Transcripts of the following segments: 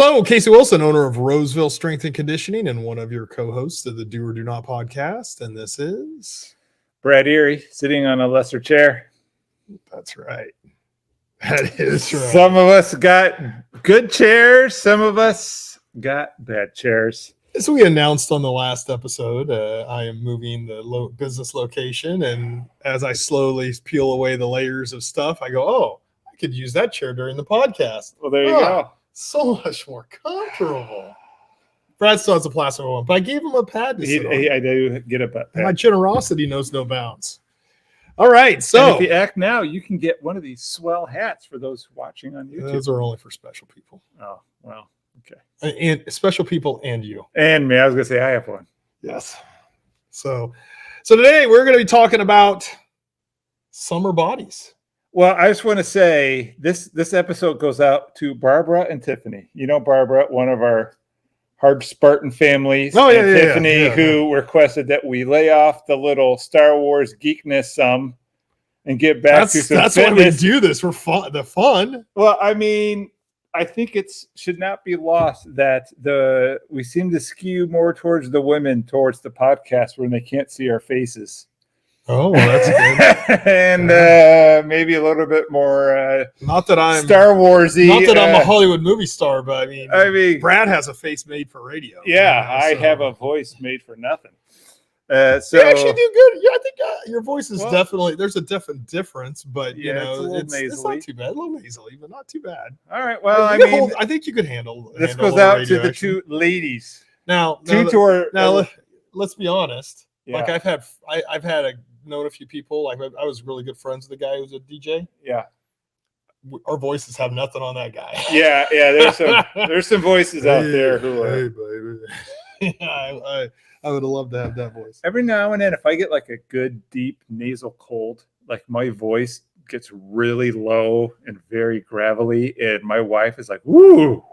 Hello, Casey Wilson, owner of Roseville Strength and Conditioning and one of your co-hosts of the Do or Do Not podcast. And this is... Brad Erie, sitting on a lesser chair. That's right. That is right. Some of us got good chairs. Some of us got bad chairs. As we announced on the last episode, I am moving the business location. And as I slowly peel away the layers of stuff, I go, oh, I could use that chair during the podcast. Well, there you go. So much more comfortable. Brad still has a plastic one, but I gave him a pad to sit on. I do get a pad. My generosity knows no bounds. All right, so and if you act now, you can get one of these swell hats for those watching on YouTube. Those are only for special people. Oh, well, okay. And special people and you. And me. I was going to say I have one. Yes. So today we're going to be talking about summer bodies. Well, I just want to say this episode goes out to Barbra and Tiffany. You know Barbra, one of our hard Spartan families. Oh, yeah, and yeah, Tiffany, yeah. who requested that we lay off the little Star Wars geekness some and get back to some That's fitness. why we do this. For fun. The fun. Well, I mean, I think it should not be lost that we seem to skew more towards the women, towards the podcast when they can't see our faces. Oh, that's good. And maybe a little bit more not that I'm Star Warsy. Not that I'm a Hollywood movie star, but I mean Brad has a face made for radio. Yeah, I have a voice made for nothing. So you actually do good. Yeah, I think your voice is definitely, there's a definite difference, but you know, it's not too bad. A little nasally, but not too bad. All right. Well, I think you could handle. This goes out to the two ladies. Now, let's be honest. Yeah. Like I've known a few people. Like I was really good friends with the guy who's a DJ. Yeah. Our voices have nothing on that guy. Yeah. There's some voices out there who are. Hey, baby. Yeah, I would have loved to have that voice. Every now and then, if I get like a good deep nasal cold, like my voice gets really low and very gravelly, and my wife is like, "Woo,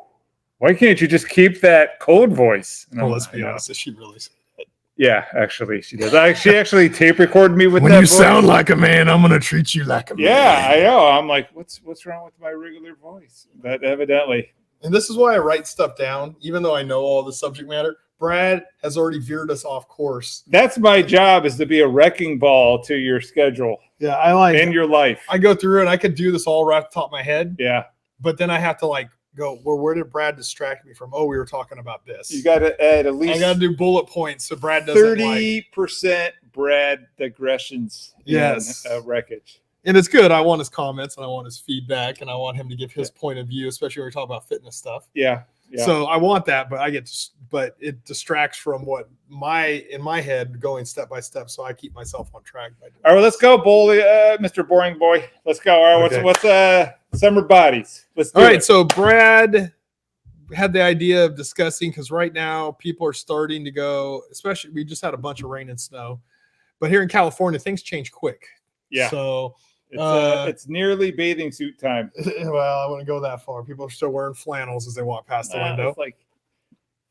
why can't you just keep that cold voice?" And let's be honest, is she really said that? Yeah, actually, she does. She actually tape recorded me with when that you voice. Sound like a man, I'm gonna treat you like a man. Yeah, I know. I'm like, what's wrong with my regular voice? But evidently, and this is why I write stuff down, even though I know all the subject matter. Brad has already veered us off course. That's my job, is to be a wrecking ball to your schedule. Yeah, I like in your life. I go through it. I could do this all right off the top of my head. Yeah, but then I have to go, well, where did Brad distract me from? Oh, we were talking about this. You got to add at least. I got to do bullet points so Brad doesn't 30% Brad digressions. Yes, wreckage. And it's good. I want his comments and I want his feedback and I want him to give his point of view, especially when we talk about fitness stuff. Yeah. So I want that, but it distracts from what in my head going step by step. So I keep myself on track. All right, well, let's go, Mr. Boring Boy. Let's go. All right, okay. What's summer bodies? Let's do it. All right, so Brad had the idea of discussing, because right now people are starting to go, especially we just had a bunch of rain and snow, but here in California things change quick. Yeah. So it's nearly bathing suit time. Well, I wouldn't go that far. People are still wearing flannels as they walk past the window. It's like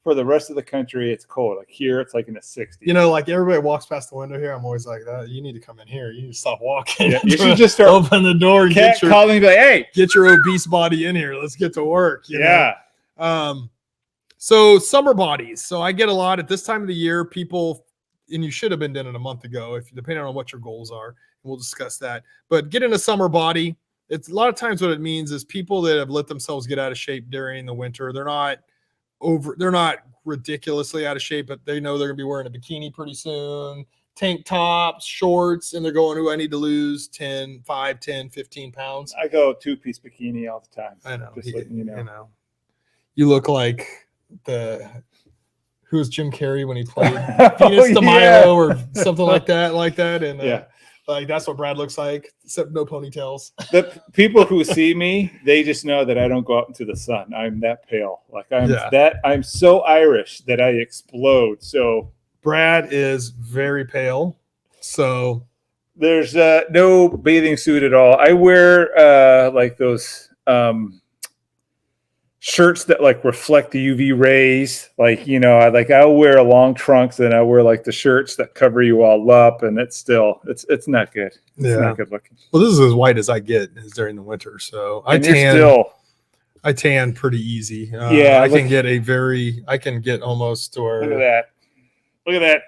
for the rest of the country, it's cold. Like here, it's like in the 60s. You know, like everybody walks past the window here. I'm always like, you need to come in here. You need to stop walking. Yeah, you should just start open the door and calling me like, hey, get your obese body in here. Let's get to work. You know? So summer bodies. So I get a lot at this time of the year. People, and you should have been done it a month ago, depending on what your goals are. We'll discuss that. But getting a summer body, it's a lot of times what it means is people that have let themselves get out of shape during the winter. They're not ridiculously out of shape, but they know they're gonna be wearing a bikini pretty soon, tank tops, shorts, and they're going, I need to lose 5, 10, 15 pounds. I go 2-piece bikini all the time. I know. Just you know. You look like who was Jim Carrey when he played Venus de Milo or something like that. And like that's what Brad looks like, except no ponytails. The people who see me, they just know that I don't go out into the sun. I'm that pale. Like I'm so Irish that I explode. So Brad is very pale. So there's no bathing suit at all. I wear like those shirts that like reflect the UV rays. Like, you know, I'll wear long trunks and I wear like the shirts that cover you all up, and it's not good. It's not good looking. Well, this is as white as I get is during the winter. So I I tan pretty easy. Yeah, I can get almost to where. Look at that. Look at that.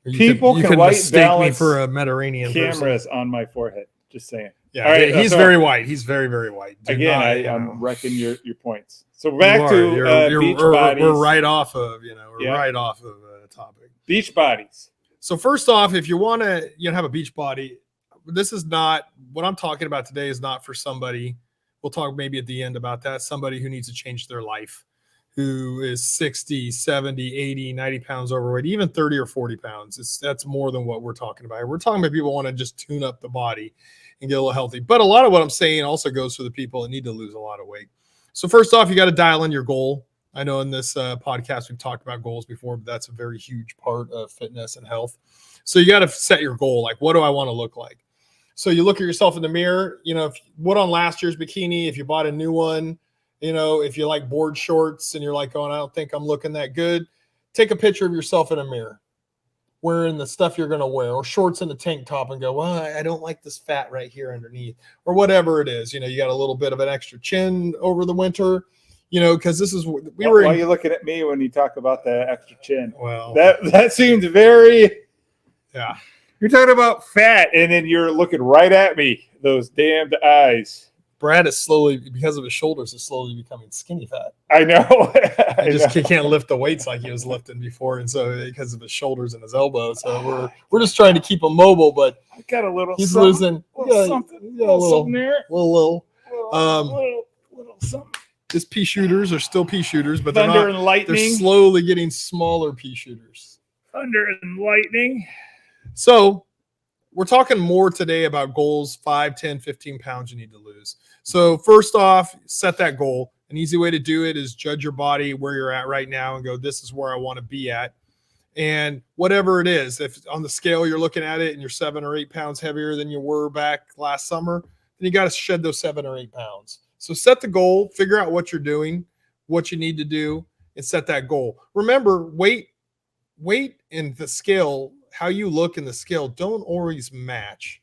You can could white mistake me balance for a Mediterranean cameras person. on my forehead. Just saying. Yeah, All right, he's so- very white. He's very, very white. Again, I'm know. wrecking your points. So back to beach we're bodies. We're right off of Yeah. right off of a topic. Beach bodies. So first off, if you want to have a beach body, this is not what I'm talking about today. Is not for somebody. We'll talk maybe at the end about that. Somebody who needs to change their life, who is 60, 70, 80, 90 pounds overweight, even 30 or 40 pounds. That's more than what we're talking about. We're talking about people who want to just tune up the body and get a little healthy. But a lot of what I'm saying also goes for the people that need to lose a lot of weight. So first off, you got to dial in your goal. I know in this podcast, we've talked about goals before, but that's a very huge part of fitness and health. So you got to set your goal. Like, what do I want to look like? So you look at yourself in the mirror, if you put on last year's bikini, if you bought a new one, if you like board shorts and you're like going, I don't think I'm looking that good, take a picture of yourself in a mirror wearing the stuff you're going to wear, or shorts and a tank top, and go, well, I don't like this fat right here underneath, or whatever it is. You got a little bit of an extra chin over the winter, because this is Why are you looking at me when you talk about the extra chin? Well, that seems very. Yeah. You're talking about fat, and then you're looking right at me. Those damned eyes. Brad is slowly, because of his shoulders, is slowly becoming skinny fat. I know. He can't lift the weights like he was lifting before, and so because of his shoulders and his elbows, so we're just trying to keep him mobile. But I got a little. He's something, losing. Something. Yeah, a little something there. Little Something. His pea shooters are still pea shooters, but Thunder and lightning. They're slowly getting smaller pea shooters. Thunder and lightning. So we're talking more today about goals, 5, 10, 15 pounds you need to lose. So first off, set that goal. An easy way to do it is judge your body where you're at right now and go, this is where I want to be at. And whatever it is, if on the scale you're looking at it and you're 7 or 8 pounds heavier than you were back last summer, then you got to shed those 7 or 8 pounds. So set the goal, figure out what you're doing, what you need to do, and set that goal. Remember, weight and the scale, how you look in the scale, don't always match.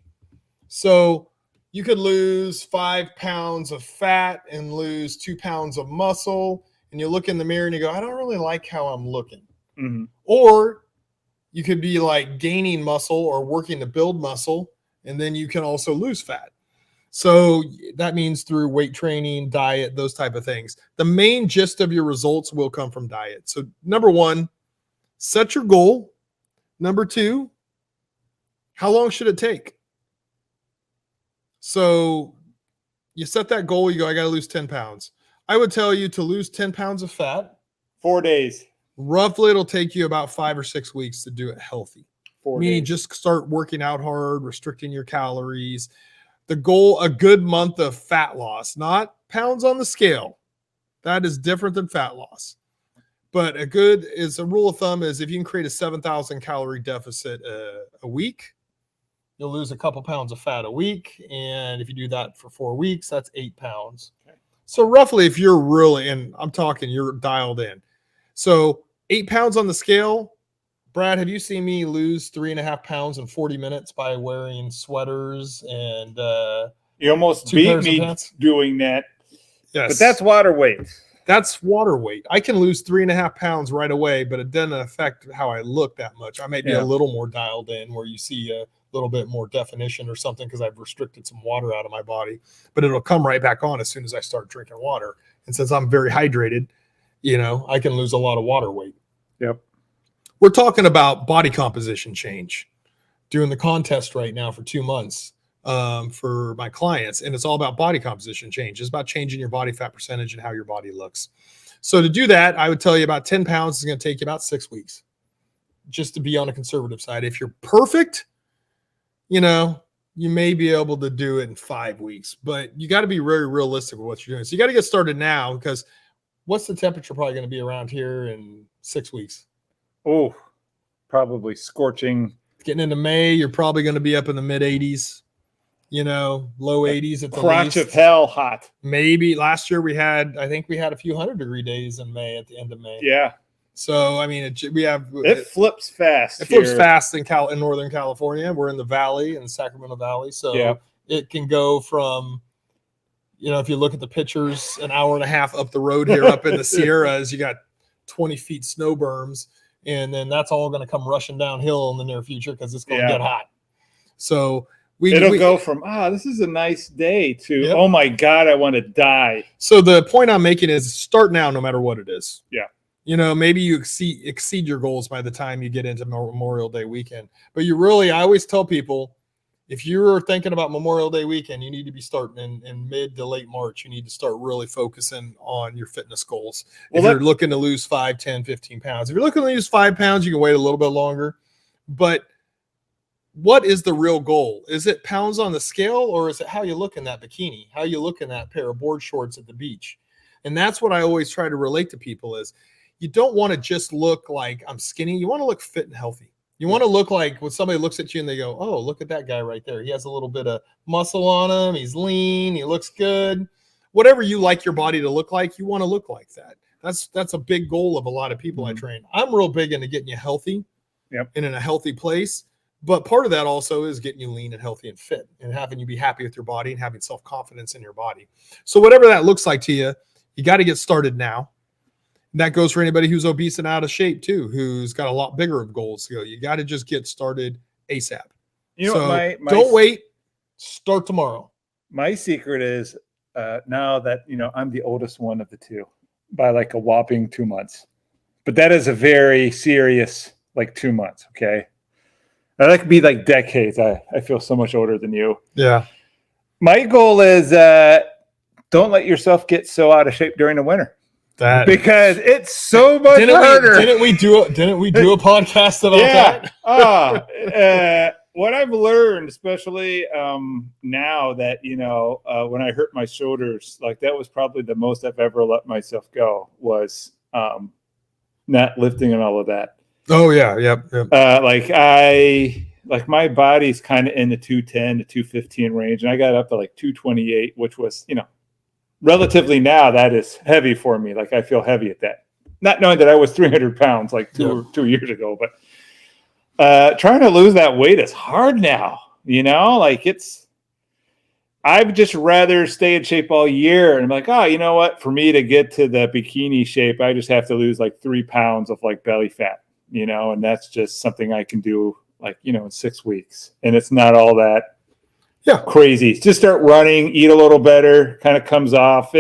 So you could lose 5 pounds of fat and lose 2 pounds of muscle, and you look in the mirror and you go, I don't really like how I'm looking. Mm-hmm. Or you could be like gaining muscle or working to build muscle, and then you can also lose fat. So that means through weight training, diet, those type of things. The main gist of your results will come from diet. So number 1, set your goal. Number 2, how long should it take? So you set that goal, you go, I got to lose 10 pounds. I would tell you to lose 10 pounds of fat. 4 days. Roughly, it'll take you about 5 or 6 weeks to do it healthy. 4 Meaning days. just start working out hard, restricting your calories. The goal, a good month of fat loss, not pounds on the scale. That is different than fat loss. But a rule of thumb is if you can create a 7,000 calorie deficit a week, you'll lose a couple pounds of fat a week. And if you do that for 4 weeks, that's 8 pounds. Okay. So roughly, if you're really, and I'm talking, you're dialed in. So 8 pounds on the scale. Brad, have you seen me lose 3.5 pounds in 40 minutes by wearing sweaters and you almost beat me doing that. Yes. But that's water weight. That's water weight. I can lose 3.5 pounds right away, but it doesn't affect how I look that much. I may be a little more dialed in where you see a little bit more definition or something because I've restricted some water out of my body, but it'll come right back on as soon as I start drinking water. And since I'm very hydrated, I can lose a lot of water weight. Yep. We're talking about body composition change. Doing the contest right now for 2 months for my clients, and it's all about body composition change. It's about changing your body fat percentage and how your body looks. So to do that, I would tell you about 10 pounds is going to take you about 6 weeks, just to be on a conservative side. If you're perfect, you may be able to do it in 5 weeks, but you got to be very realistic with what you're doing. So you got to get started now, because what's the temperature probably going to be around here in 6 weeks? Oh, probably scorching. Getting into May, you're probably going to be up in the mid 80s, low 80s at the crotch least. of hell hot. Maybe last year I think we had a few 100-degree days in May at the end of May. Yeah. So, I mean, it flips fast. It flips fast in Northern California. We're in the valley, in the Sacramento Valley. So it can go from, You know, if you look at the pictures, an hour and a half up the road here, up in the Sierras, you got 20 feet snow berms, and then that's all going to come rushing downhill in the near future because it's going to get hot. So it'll go from this is a nice day to oh my god, I want to die. So the point I'm making is start now, no matter what it is. Yeah. You know, maybe you exceed your goals by the time you get into Memorial Day weekend. But I always tell people, if you're thinking about Memorial Day weekend, you need to be starting in mid to late March. You need to start really focusing on your fitness goals. If you're looking to lose 5, 10, 15 pounds. If you're looking to lose 5 pounds, you can wait a little bit longer. But what is the real goal? Is it pounds on the scale, or is it how you look in that bikini? How you look in that pair of board shorts at the beach? And that's what I always try to relate to people is you don't want to just look like I'm skinny. You want to look fit and healthy. You want to look like when somebody looks at you and they go, oh, look at that guy right there. He has a little bit of muscle on him. He's lean. He looks good. Whatever you like your body to look like, you want to look like that. That's a big goal of a lot of people I train. I'm real big into getting you healthy and in a healthy place. But part of that also is getting you lean and healthy and fit and having you be happy with your body and having self-confidence in your body. So whatever that looks like to you, you got to get started now. And that goes for anybody who's obese and out of shape too, who's got a lot bigger of goals to go. You got to just get started ASAP. You know, so don't wait. Start tomorrow. My secret is now that, I'm the oldest one of the two by like a whopping 2 months. But that is a very serious, 2 months, okay? I like to be like decades. I feel so much older than you. Yeah. My goal is don't let yourself get so out of shape during the winter. Because it's so much harder. Didn't we do a podcast about that? What I've learned, especially now that when I hurt my shoulders, that was probably the most I've ever let myself go was not lifting and all of that. Oh yeah, yep. My body's kind of in the 210 to 215 range, and I got up to 228, which was relatively now that is heavy for me. I feel heavy at that, not knowing that I was 300 pounds 2 years ago, but trying to lose that weight is hard now. I'd just rather stay in shape all year. And I'm like, you know what? For me to get to the bikini shape, I just have to lose 3 pounds of belly fat, and that's just something I can do in 6 weeks. And it's not all that crazy. Just start running, eat a little better, kind of comes off.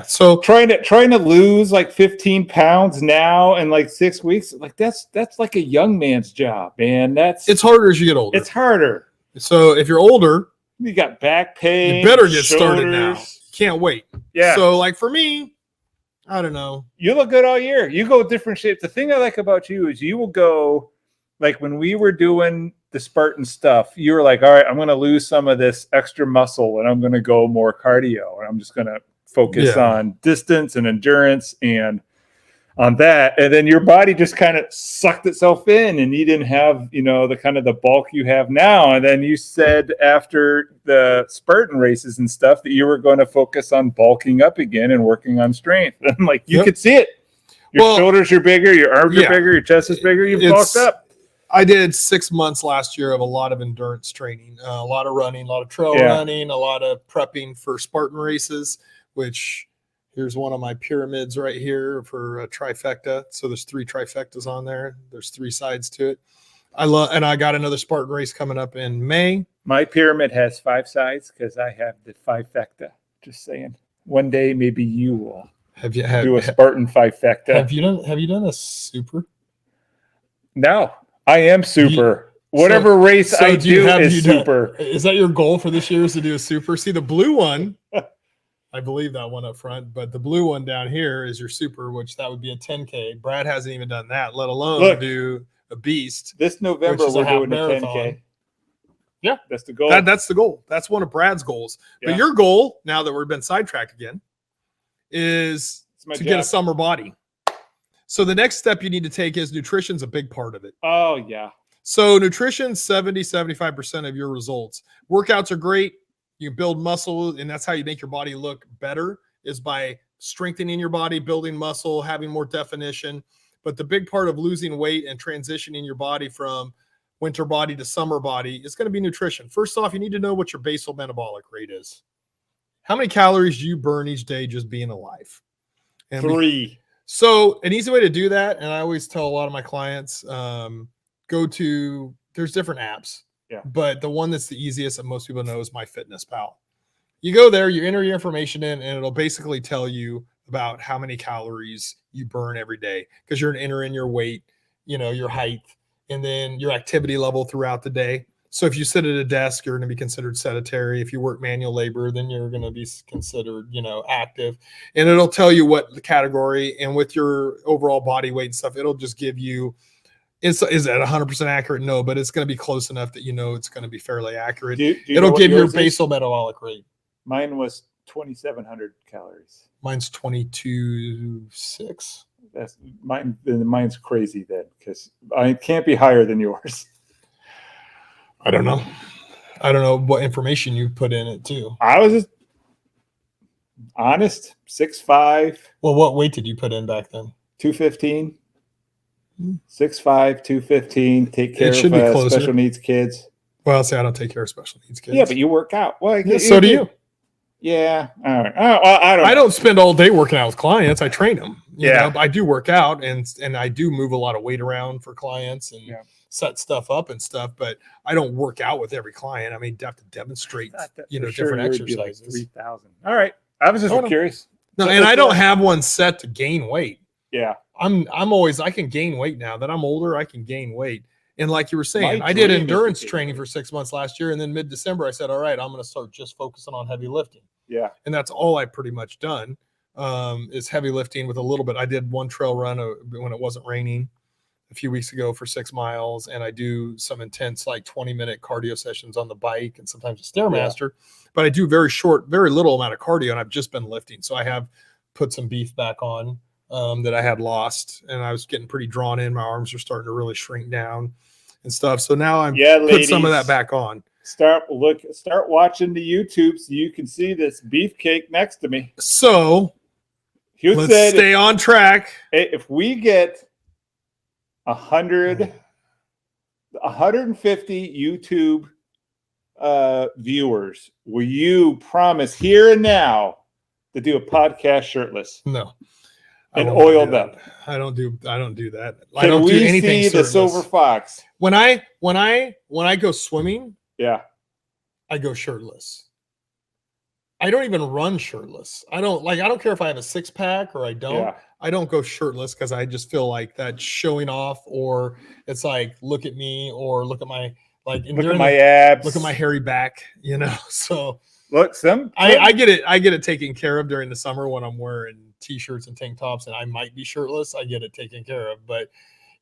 So trying to lose 15 pounds now in 6 weeks, that's like a young man's job, man. It's harder as you get older. It's harder. So if you're older, you got back pain. You better get started now. You can't wait. Yeah. So for me, I don't know. You look good all year. You go different shapes. The thing I like about you is you will go when we were doing the Spartan stuff, you were like, all right, I'm going to lose some of this extra muscle and I'm going to go more cardio and I'm just going to focus on distance and endurance and on that. And then your body just kind of sucked itself in and you didn't have, the kind of the bulk you have now. And then you said after the Spartan races and stuff that you were going to focus on bulking up again and working on strength. And you could see it. Your shoulders are bigger, your arms are bigger, your chest is bigger, you've bulked up. I did 6 months last year of a lot of endurance training, a lot of running, a lot of trail running, a lot of prepping for Spartan races, which here's one of my pyramids right here for a trifecta. So there's 3 trifectas on there. There's 3 sides to it. And I got another Spartan race coming up in May. My pyramid has 5 sides because I have the trifecta. Just saying. One day maybe you will do a Spartan trifecta. Have you done a super? No. I am super. Whatever race I do is super. Is that your goal for this year is to do a super? See, the blue one, I believe that one up front, but the blue one down here is your super, which that would be a 10K. Brad hasn't even done that, let alone do a beast. This November we're doing a 10K. Yeah. That's the goal. That's the goal. That's one of Brad's goals. Yeah. But your goal, now that we've been sidetracked again, is to get a summer body. So the next step you need to take is nutrition's a big part of it. Oh, yeah. So nutrition, 70-75% of your results. Workouts are great. You build muscle, and that's how you make your body look better is by strengthening your body, building muscle, having more definition. But the big part of losing weight and transitioning your body from winter body to summer body is going to be nutrition. First off, you need to know what your basal metabolic rate is. how many calories do you burn each day just being alive? And 3. So an easy way to do that, and I always tell a lot of my clients, there's different apps. Yeah. But the one that's the easiest that most people know is MyFitnessPal. You go there, you enter your information in, and it'll basically tell you about how many calories you burn every day, because you're going to enter in your weight, your height, and then your activity level throughout the day. So if you sit at a desk, you're going to be considered sedentary. If you work manual labor, then you're going to be considered, active. And it'll tell you what the category, and with your overall body weight and stuff, it'll just give you, is it 100% accurate? No, but it's going to be close enough that it's going to be fairly accurate. It'll give your basal metabolic rate. Mine was 2,700 calories. Mine's 22.6. That's mine's crazy then, because I can't be higher than yours. I don't know what information you put in it too. I was just honest, 6'5". Well, what weight did you put in back then? 215. 6'5", 215. Take care of special needs kids. Well, see, I don't take care of special needs kids. Yeah, but you work out. Well, yeah, so do you. Yeah. All right. I don't spend all day working out with clients. I train them. You know, I do work out, and I do move a lot of weight around for clients and set stuff up and stuff. But I don't work out with every client. I mean, you have to demonstrate, different exercises. Like 3,000. All right. I was just curious. No, and I don't have one set to gain weight. Yeah. I can gain weight now that I'm older. I can gain weight. And like you were saying, I did endurance training for 6 months last year. And then mid-December, I said, all right, I'm going to start just focusing on heavy lifting. Yeah. And that's all I've pretty much done is heavy lifting with a little bit. I did one trail run when it wasn't raining a few weeks ago for 6 miles. And I do some intense, like 20-minute cardio sessions on the bike and sometimes a Stairmaster. Yeah. But I do very little amount of cardio. And I've just been lifting. So I have put some beef back on that I had lost. And I was getting pretty drawn in. My arms are starting to really shrink down and stuff. So now I'm put some of that back on. Start watching the YouTube so you can see this beefcake next to me. So let's stay on track. If we get 150 YouTube viewers, will you promise here and now to do a podcast shirtless? No. And oiled up. I don't do that. I don't do anything see the silver fox? When I go swimming, yeah, I go shirtless. I don't even run shirtless. I don't care if I have a 6-pack or I don't. Yeah. I don't go shirtless because I just feel like that's showing off, or it's like, look at me, or look at my look at my abs, look at my hairy back, So look, I get it taken care of during the summer when I'm wearing t-shirts and tank tops and I might be shirtless. I get it taken care of, but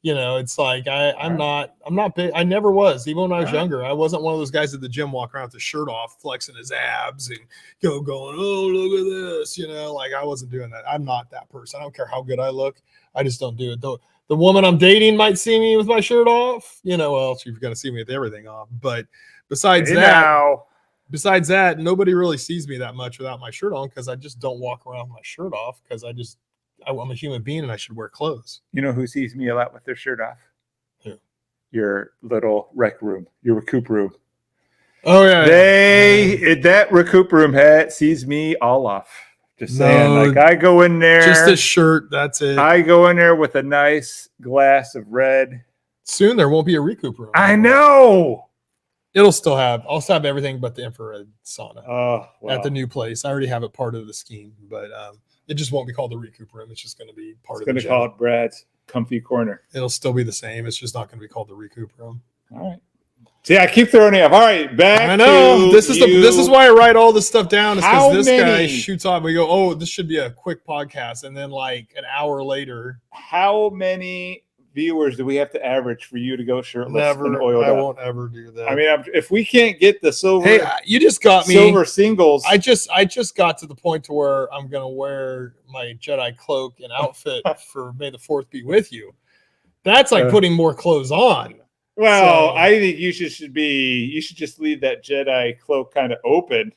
it's like I'm not big. I never was. Even when I was younger, I wasn't one of those guys at the gym walking around with the shirt off, flexing his abs and going, oh, look at this. Like I wasn't doing that. I'm not that person. I don't care how good I look. I just don't do it. The woman I'm dating might see me with my shirt off. Well, she's going to see me with everything off. But besides that, nobody really sees me that much without my shirt on, because I just don't walk around with my shirt off, because I'm a human being and I should wear clothes. You know who sees me a lot with their shirt off? Who? Your little rec room, your recoup room. Oh yeah. That recoup room sees me all off. Just saying, I go in there. Just a shirt, that's it. I go in there with a nice glass of red. Soon there won't be a recoup room. I know. I'll still have everything but the infrared sauna at the new place. I already have it part of the scheme, but it just won't be called the recoup room. It's just going to be part of the gym. It's going to call it Brad's comfy corner. It'll still be the same. It's just not going to be called the recoup room. All right. See, I keep throwing it up. All right, back. I know. This is why I write all this stuff down. Is because this guy shoots off. We go, oh, this should be a quick podcast, and then like an hour later. How many viewers do we have to average for you to go shirtless? Never. And oiled I up? won't ever do that. I mean, if we can't get the silver, hey, you just got me silver singles. I just got to the point to where I'm gonna wear my Jedi cloak and outfit for May the 4th be with you. That's like putting more clothes on. Well, I think you should just leave that Jedi cloak kind of open,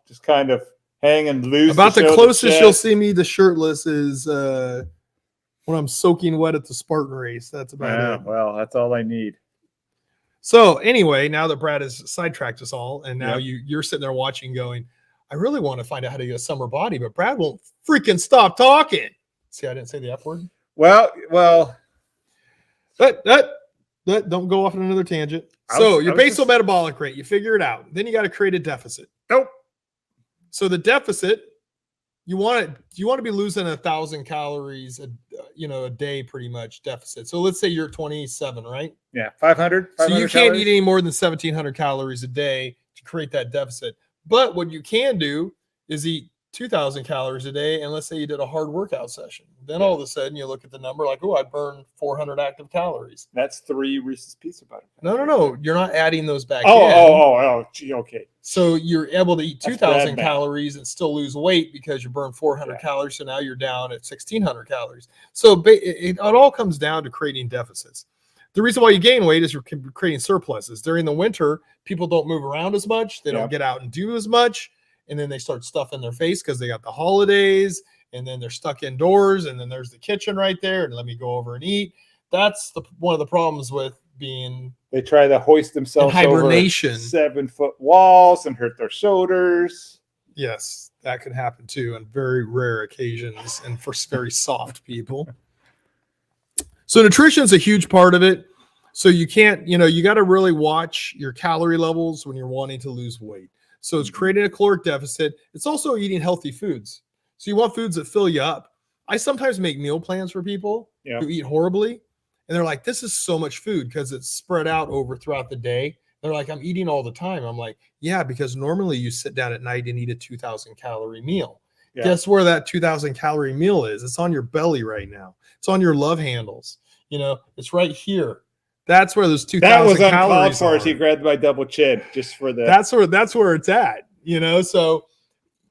just kind of hanging loose. About the closest you'll see me to shirtless is when I'm soaking wet at the Spartan race. That's about it. Well, that's all I need. So anyway, now that Brad has sidetracked us all, and now you're sitting there watching going, I really want to find out how to get a summer body, but Brad won't freaking stop talking. See, I didn't say the F word. Well, Don't go off on another tangent. So your basal metabolic rate, you figure it out. Then you got to create a deficit. Nope. So the deficit, you want to be losing 1,000 calories a day, pretty much deficit. So let's say you're 27, right? Yeah, 500. So you can't eat any more than 1,700 calories a day to create that deficit. But what you can do is eat 2,000 calories a day, and let's say you did a hard workout session. Then all of a sudden you look at the number like, oh, I burned 400 active calories. That's 3 Reese's Pieces Butter. No. You're not adding those back in. Gee, okay. So you're able to eat 2,000 calories and still lose weight because you burned 400 calories. So now you're down at 1,600 calories. So it all comes down to creating deficits. The reason why you gain weight is you're creating surpluses. During the winter, people don't move around as much. They don't get out and do as much. And then they start stuffing their face because they got the holidays, and then they're stuck indoors, and then there's the kitchen right there, and let me go over and eat. That's one of the problems with being. They try to hoist themselves in hibernation, over 7-foot walls and hurt their shoulders. Yes, that can happen too on very rare occasions and for very soft people. So nutrition is a huge part of it. So you can't, you got to really watch your calorie levels when you're wanting to lose weight. So it's creating a caloric deficit. It's also eating healthy foods. So you want foods that fill you up. I sometimes make meal plans for people who eat horribly. And they're like, this is so much food because it's spread out over throughout the day. They're like, I'm eating all the time. I'm like, yeah, because normally you sit down at night and eat a 2,000 calorie meal. Yeah. Guess where that 2,000 calorie meal is? It's on your belly right now. It's on your love handles. It's right here. That's where those 2,000 calories are. That was uncalled for as he grabbed my double chin just for the. That's where it's at. So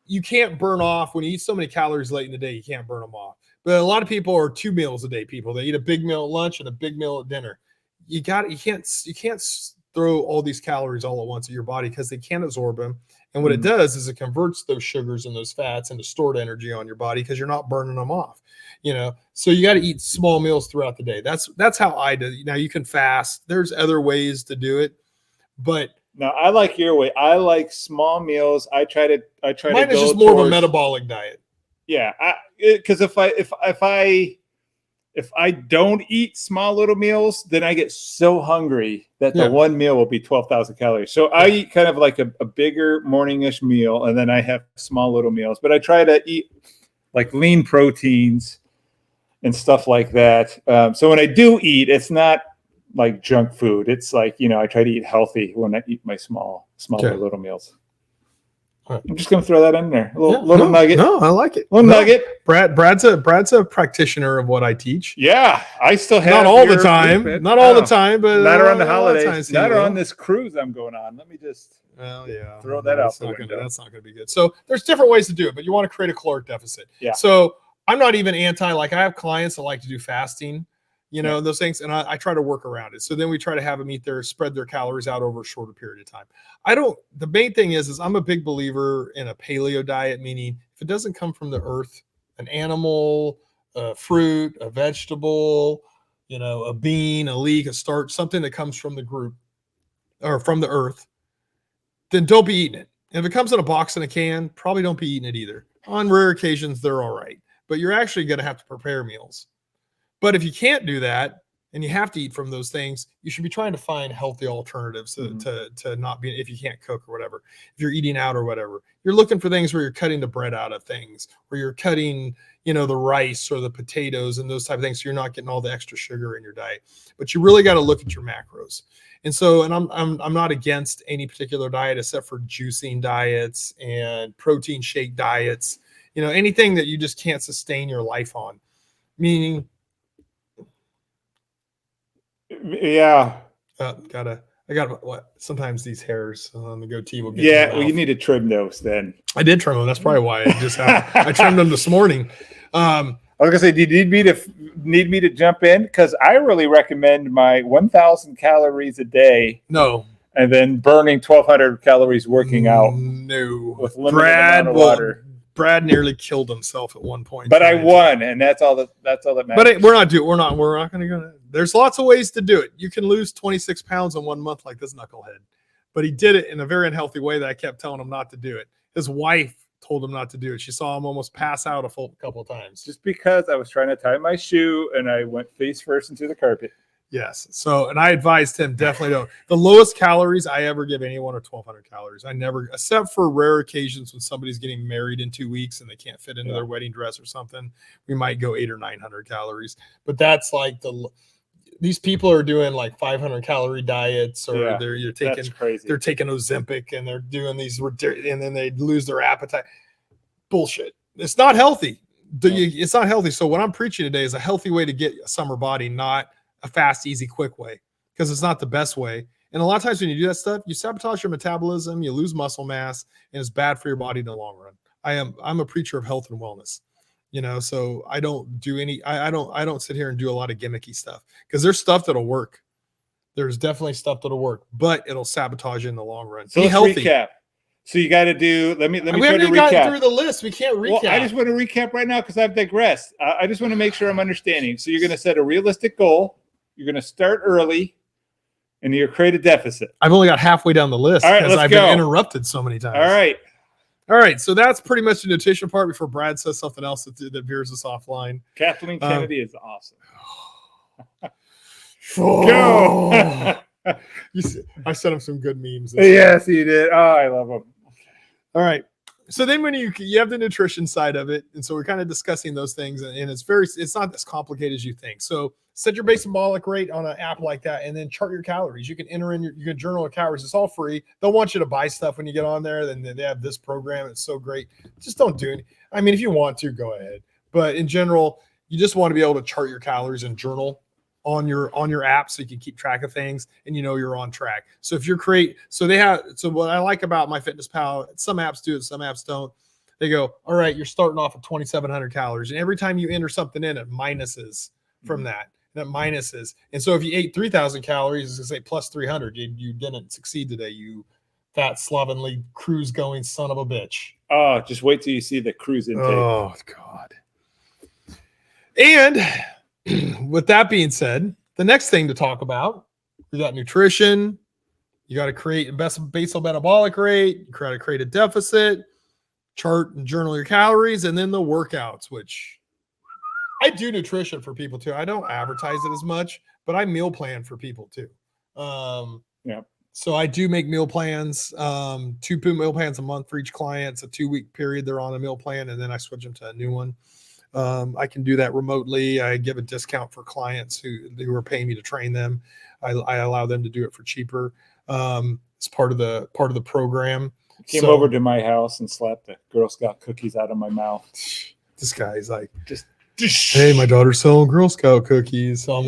you can't burn off when you eat so many calories late in the day. You can't burn them off. But a lot of people are 2 meals a day. People, they eat a big meal at lunch and a big meal at dinner. You can't throw all these calories all at once at your body because they can't absorb them. And what it does is it converts those sugars and those fats into stored energy on your body because you're not burning them off. So you got to eat small meals throughout the day. That's how I do. Now you can fast. There's other ways to do it, but no, I like your way. I like small meals. I try to. Mine is just more of a metabolic diet. Yeah, because if I don't eat small little meals, then I get so hungry that the one meal will be 12,000 calories. So I eat kind of like a bigger morning-ish meal, and then I have small little meals. But I try to eat like lean proteins and stuff like that. So when I do eat, it's not like junk food. It's like, I try to eat healthy when I eat my small little meals. Right. I'm just going to throw that in there. A little nugget. No, I like it. Nugget. Brad's a practitioner of what I teach. Yeah, I still have. Not all the time. Not all the time, but not around the holidays. Not on this cruise I'm going on. Let me just throw that out the window. That's not going to be good. So there's different ways to do it, but you want to create a caloric deficit. Yeah. So I'm not even like I have clients that like to do fasting, those things. And I try to work around it. So then we try to have them spread their calories out over a shorter period of time. The main thing is I'm a big believer in a paleo diet, meaning if it doesn't come from the earth, an animal, a fruit, a vegetable, a bean, a leek, a starch, something that comes from the group or from the earth, then don't be eating it. And if it comes in a box and a can, probably don't be eating it either. On rare occasions, they're all right, but you're actually going to have to prepare meals. But if you can't do that and you have to eat from those things, you should be trying to find healthy alternatives to not be, if you can't cook or whatever, if you're eating out or whatever, you're looking for things where you're cutting the bread out of things, where you're cutting, the rice or the potatoes and those type of things. So you're not getting all the extra sugar in your diet, but you really got to look at your macros. And so, and I'm not against any particular diet except for juicing diets and protein shake diets, anything that you just can't sustain your life on, meaning. Yeah. I got what? Sometimes these hairs on the goatee will get. Yeah, well, you need to trim those then. I did trim them. That's probably why I just I trimmed them this morning. I was gonna say, do you need me to jump in? Because I really recommend my 1,000 calories a day. No. And then burning 1,200 calories working out. No. With limited amount of water. Brad nearly killed himself at one point. But I won, and that's all that matters. But we're not going to go. There's lots of ways to do it. You can lose 26 pounds in 1 month like this knucklehead. But he did it in a very unhealthy way that I kept telling him not to do it. His wife told him not to do it. She saw him almost pass out a couple of times. Just because I was trying to tie my shoe and I went face first into the carpet. Yes. So, and I advised him definitely don't. The lowest calories I ever give anyone are 1,200 calories. I never, except for rare occasions when somebody's getting married in 2 weeks and they can't fit into their wedding dress or something, we might go 800 or 900 calories. But that's like these people are doing like 500 calorie diets, or they're taking Ozempic and they're doing these, and then they lose their appetite. Bullshit. It's not healthy. It's not healthy. So what I'm preaching today is a healthy way to get a summer body, not a fast, easy, quick way, because it's not the best way. And a lot of times when you do that stuff, you sabotage your metabolism, you lose muscle mass, and it's bad for your body in the long run. I'm a preacher of health and wellness, so I don't do I don't sit here and do a lot of gimmicky stuff, because there's stuff that'll work. There's definitely stuff that'll work, but it'll sabotage you in the long run. So let's recap. So you got to do, let me we haven't gotten through the list. We can't recap. Well, I just want to recap right now because I've digressed. I just want to make sure I'm understanding. So you're going to set a realistic goal. You're going to start early, and you're create a deficit. I've only got halfway down the list because I've been interrupted so many times. All right. So that's pretty much the nutrition part before Brad says something else that veers us offline. Kathleen Kennedy is awesome. Go. I sent him some good memes. Yes, you did. Oh, I love them. All right. So then when you have the nutrition side of it, and so we're kind of discussing those things, and it's not as complicated as you think. So set your base metabolic rate on an app like that, and then chart your calories. You can enter in you can journal your calories. It's all free. They'll want you to buy stuff when you get on there. Then they have this program. It's so great. Just don't do it. I mean, if you want to, go ahead. But in general, you just want to be able to chart your calories and journal on your app, so you can keep track of things and you're on track. So if you're so what I like about MyFitnessPal, some apps do it, some apps don't. They go, all right, you're starting off at 2,700 calories, and every time you enter something in, it minuses from that. And it minuses. And so if you ate 3,000 calories, it's gonna say plus 300. You didn't succeed today, you fat, slovenly, cruise going son of a bitch. Oh, just wait till you see the cruise intake. Oh God. And with that being said, the next thing to talk about, you got nutrition. You got to create a basal metabolic rate. You got to create a deficit, chart and journal your calories, and then the workouts, which I do nutrition for people too. I don't advertise it as much, but I meal plan for people too. So I do make meal plans, 2 meal plans a month for each client. It's a 2-week period. They're on a meal plan, and then I switch them to a new one. I can do that remotely. I give a discount for clients who are paying me to train them. I allow them to do it for cheaper. It's part of the program. Came over to my house and slapped the Girl Scout cookies out of my mouth. This guy's like, hey, my daughter's selling Girl Scout cookies. So I'm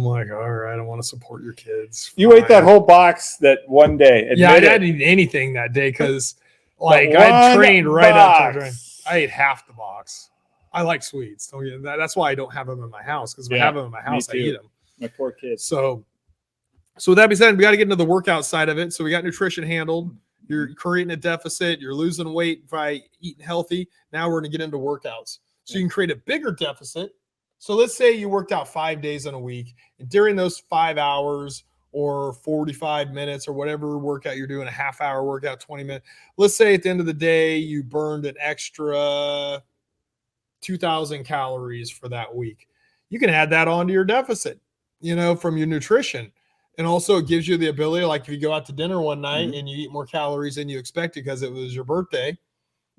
like, all right, I want to support your kids. You ate that whole box that one day. I didn't eat anything that day because I trained right up to train. I ate half the box. I like sweets. That's why I don't have them in my house, because if I have them in my house, I eat them. My poor kids. So with that being said, we got to get into the workout side of it. So we got nutrition handled. You're creating a deficit. You're losing weight by eating healthy. Now we're going to get into workouts. So you can create a bigger deficit. So let's say you worked out 5 days in a week, and during those 5 hours or 45 minutes or whatever workout you're doing, a half-hour workout, 20 minutes. Let's say at the end of the day, you burned an extra 2,000 calories for that week. You can add that onto your deficit, from your nutrition. And also it gives you the ability, like if you go out to dinner one night and you eat more calories than you expected because it was your birthday,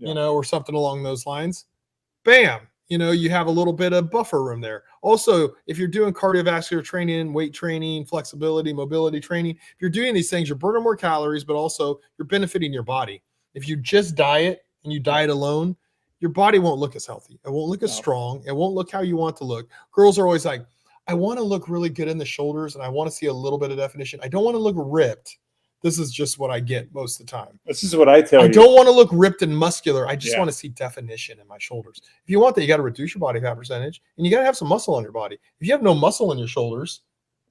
or something along those lines, bam, you have a little bit of buffer room there. Also, if you're doing cardiovascular training, weight training, flexibility, mobility training, if you're doing these things, you're burning more calories, but also you're benefiting your body. If you just diet and you diet alone, your body won't look as healthy. It won't look as strong. It won't look how you want to look. Girls are always like, I want to look really good in the shoulders and I want to see a little bit of definition. I don't want to look ripped. This is just what I get most of the time. This is what I tell you. I don't want to look ripped and muscular. I just want to see definition in my shoulders. If you want that, you got to reduce your body fat percentage, and you got to have some muscle on your body. If you have no muscle in your shoulders,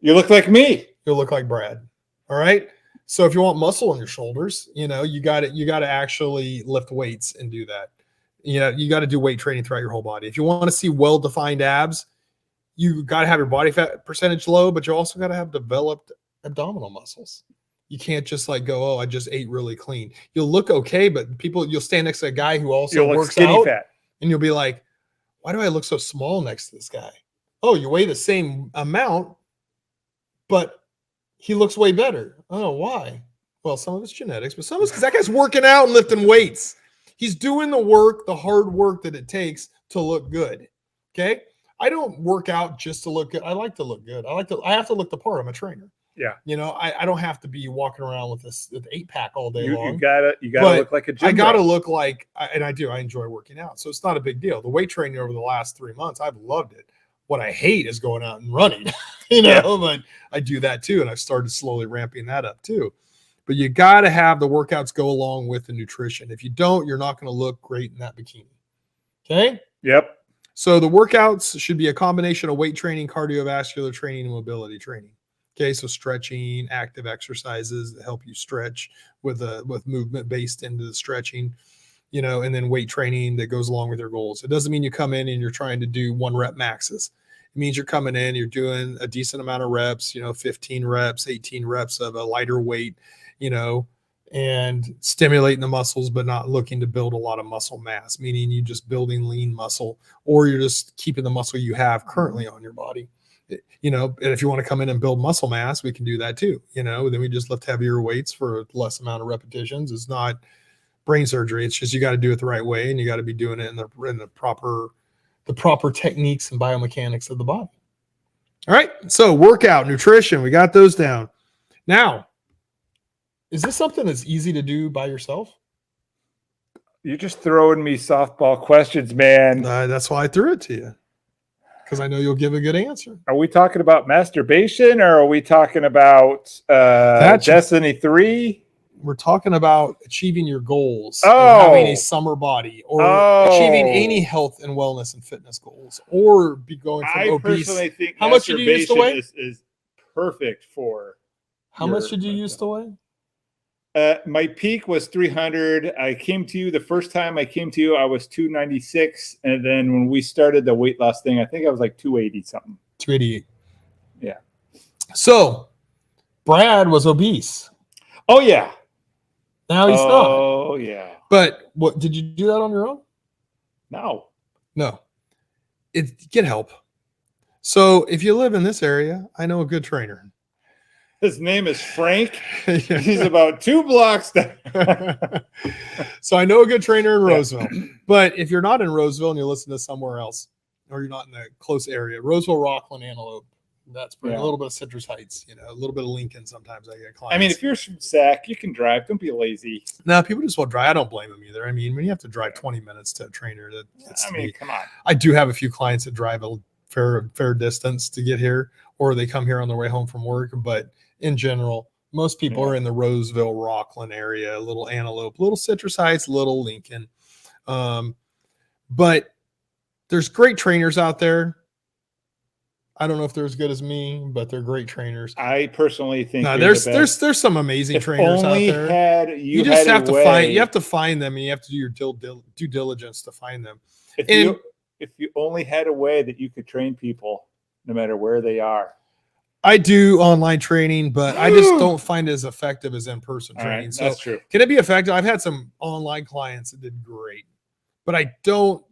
you look like me. You'll look like Brad. All right. So if you want muscle on your shoulders, you got to actually lift weights and do that. You got to do weight training throughout your whole body. If you want to see well-defined abs, you got to have your body fat percentage low, but you also got to have developed abdominal muscles. You can't just like go, oh, I just ate really clean. You'll look okay, but you'll stand next to a guy who also You'll look works skinny out, fat. and you'll be like, why do I look so small next to this guy? Oh, you weigh the same amount, but he looks way better. Oh, why? Well, some of it's genetics, but some of it's because that guy's working out and lifting weights. He's doing the work, the hard work that it takes to look good. Okay. I don't work out just to look good. I like to look good. I have to look the part. I'm a trainer. Yeah. I don't have to be walking around with this 8-pack all day long. You gotta But look like a gym I gotta bro. look like, and I do. I enjoy working out, so it's not a big deal. The weight training over the last 3 months, I've loved it. What I hate is going out and running, but I do that too, and I've started slowly ramping that up too. But you got to have the workouts go along with the nutrition. If you don't, you're not going to look great in that bikini. Okay. Yep. So the workouts should be a combination of weight training, cardiovascular training, and mobility training. Okay, so stretching, active exercises that help you stretch with movement based into the stretching, and then weight training that goes along with your goals. It doesn't mean you come in and you're trying to do 1 rep maxes. It means you're coming in, you're doing a decent amount of reps, 15 reps, 18 reps of a lighter weight, and stimulating the muscles, but not looking to build a lot of muscle mass, meaning you just building lean muscle, or you're just keeping the muscle you have currently on your body. And if you want to come in and build muscle mass, we can do that too. Then we just lift heavier weights for less amount of repetitions. It's not brain surgery. It's just you got to do it the right way, and you got to be doing it in the proper techniques and biomechanics of the body. All right. So workout, nutrition, we got those down. Now, is this something that's easy to do by yourself? You're just throwing me softball questions, man. That's why I threw it to you, because I know you'll give a good answer. Are we talking about masturbation, or are we talking about Destiny 3? We're talking about achieving your goals, Oh. having a summer body, or achieving any health and wellness and fitness goals, or be going from obese. Personally think how much did you used to weigh? Is perfect for. How much did you used to weigh? My peak was 300. I came to you the first time I came to you, I was 296, and then when we started the weight loss thing, I think I was like 280 something. 288. Yeah. So, Brad was obese. Oh yeah. Now he's not. Oh yeah. But what did you do that on your own? No. Get help. So if you live in this area, I know a good trainer. His name is Frank. He's about 2 blocks down. So I know a good trainer in Roseville. But if you're not in Roseville and you listen to somewhere else, or you're not in the close area, Roseville, Rockland, Antelope, that's pretty, a little bit of Citrus Heights, a little bit of Lincoln. Sometimes I get clients. I mean, if you're from Sac, you can drive. Don't be lazy. No, people just won't drive. I don't blame them either. I mean, when you have to drive 20 minutes to a trainer, come on. I do have a few clients that drive a fair distance to get here, or they come here on their way home from work. But in general, most people are in the Roseville, Rockland area, little Antelope, little Citrus Heights, little Lincoln. But there's great trainers out there. I don't know if they're as good as me, but they're great trainers. I personally think there's some amazing trainers out there. You just have to find them, and you have to do your due diligence to find them. If you only had a way that you could train people no matter where they are. I do online training, but I just don't find it as effective as in-person training. Right, so that's true. Can it be effective? I've had some online clients that did great, but I don't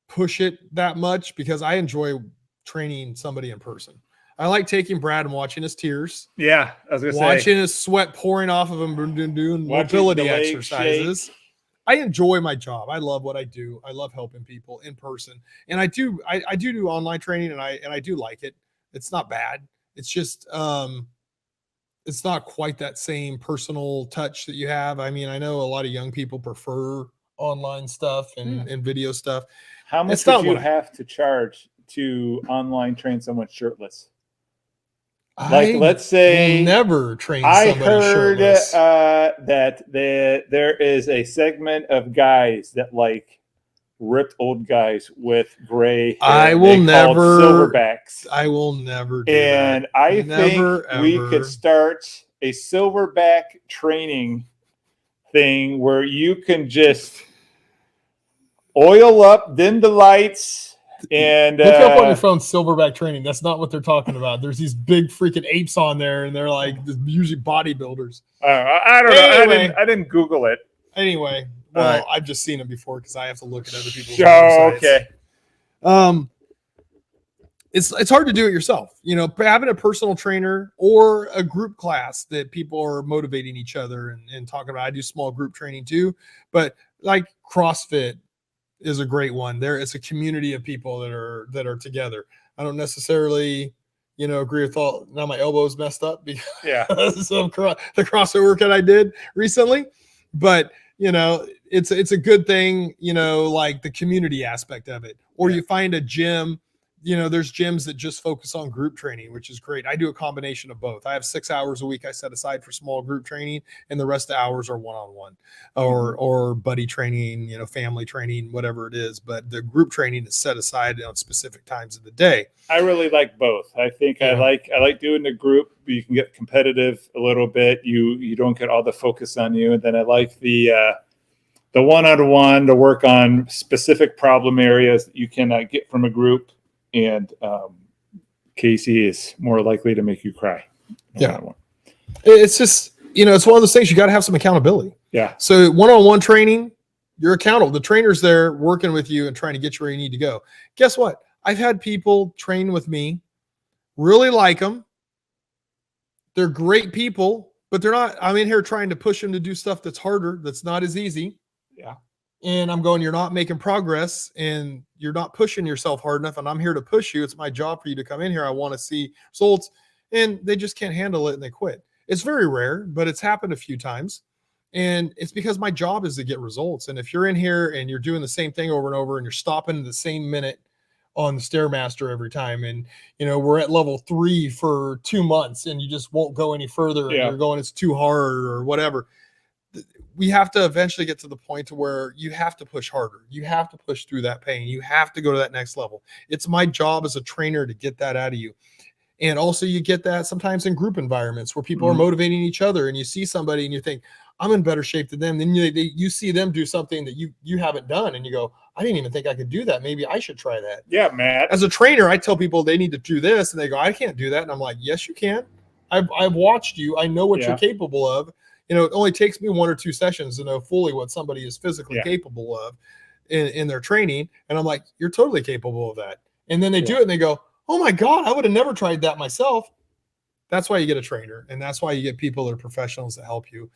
push it that much because I enjoy training somebody in person. I like taking Brad and watching his tears. Yeah, I was going to say. Watching his sweat pouring off of him doing mobility exercises. I enjoy my job. I love what I do. I love helping people in person. And I do online training, and I do like it. It's not bad. It's just it's not quite that same personal touch that you have. I mean, I know a lot of young people prefer online stuff and video stuff. How much would you have to charge to online train someone shirtless? Let's say never train somebody shirtless. I heard that there is a segment of guys that like ripped old guys with gray hair. I will never silverbacks. I will never do and that. I think we could start a silverback training thing where you can just oil up, dim the lights, And look up on your phone silverback training. That's not what they're talking about. There's these big freaking apes on there, and they're like usually bodybuilders. I don't know. I didn't Google it. Anyway, well, I've just seen them before because I have to look at other people's websites. Okay. It's hard to do it yourself. You know, having a personal trainer or a group class that people are motivating each other and talking about. I do small group training too, but like CrossFit is a great one. It's a community of people that are together. I don't necessarily, agree with all. Now my elbow's messed up because of the CrossFit workout I did recently, but it's a good thing. Like the community aspect of it, or you find a gym. There's gyms that just focus on group training, which is great. I do a combination of both. I have 6 hours a week I set aside for small group training, and the rest of the hours are one-on-one or buddy training, family training, whatever it is. But the group training is set aside on specific times of the day. I really like both. I think I like doing the group, but you can get competitive a little bit. You don't get all the focus on you. And then I like the one-on-one to work on specific problem areas that you cannot get from a group. And Casey is more likely to make you cry. Yeah. It's just, it's one of those things you got to have some accountability. Yeah. So one-on-one training, you're accountable. The trainer's there working with you and trying to get you where you need to go. Guess what? I've had people train with me, really like them. They're great people, but I'm in here trying to push them to do stuff that's harder, that's not as easy. Yeah. And I'm going, you're not making progress and you're not pushing yourself hard enough. And I'm here to push you. It's my job for you to come in here. I want to see results. And they just can't handle it and they quit. It's very rare, but it's happened a few times. And it's because my job is to get results. And if you're in here and you're doing the same thing over and over and you're stopping the same minute on the Stairmaster every time, and we're at level 3 for 2 months and you just won't go any further, and you're going, it's too hard or whatever. We have to eventually get to the point to where you have to push harder. You have to push through that pain. You have to go to that next level. It's my job as a trainer to get that out of you. And also you get that sometimes in group environments where people are motivating each other, and you see somebody and you think, I'm in better shape than them. Then you see them do something that you haven't done. And you go, I didn't even think I could do that. Maybe I should try that. Yeah, Matt. As a trainer, I tell people they need to do this, and they go, I can't do that. And I'm like, yes, you can. I've watched you. I know what you're capable of. It only takes me 1 or 2 sessions to know fully what somebody is physically capable of in their training. And I'm like, you're totally capable of that. And then they do it and they go, oh my God, I would have never tried that myself. That's why you get a trainer. And that's why you get people that are professionals that help you,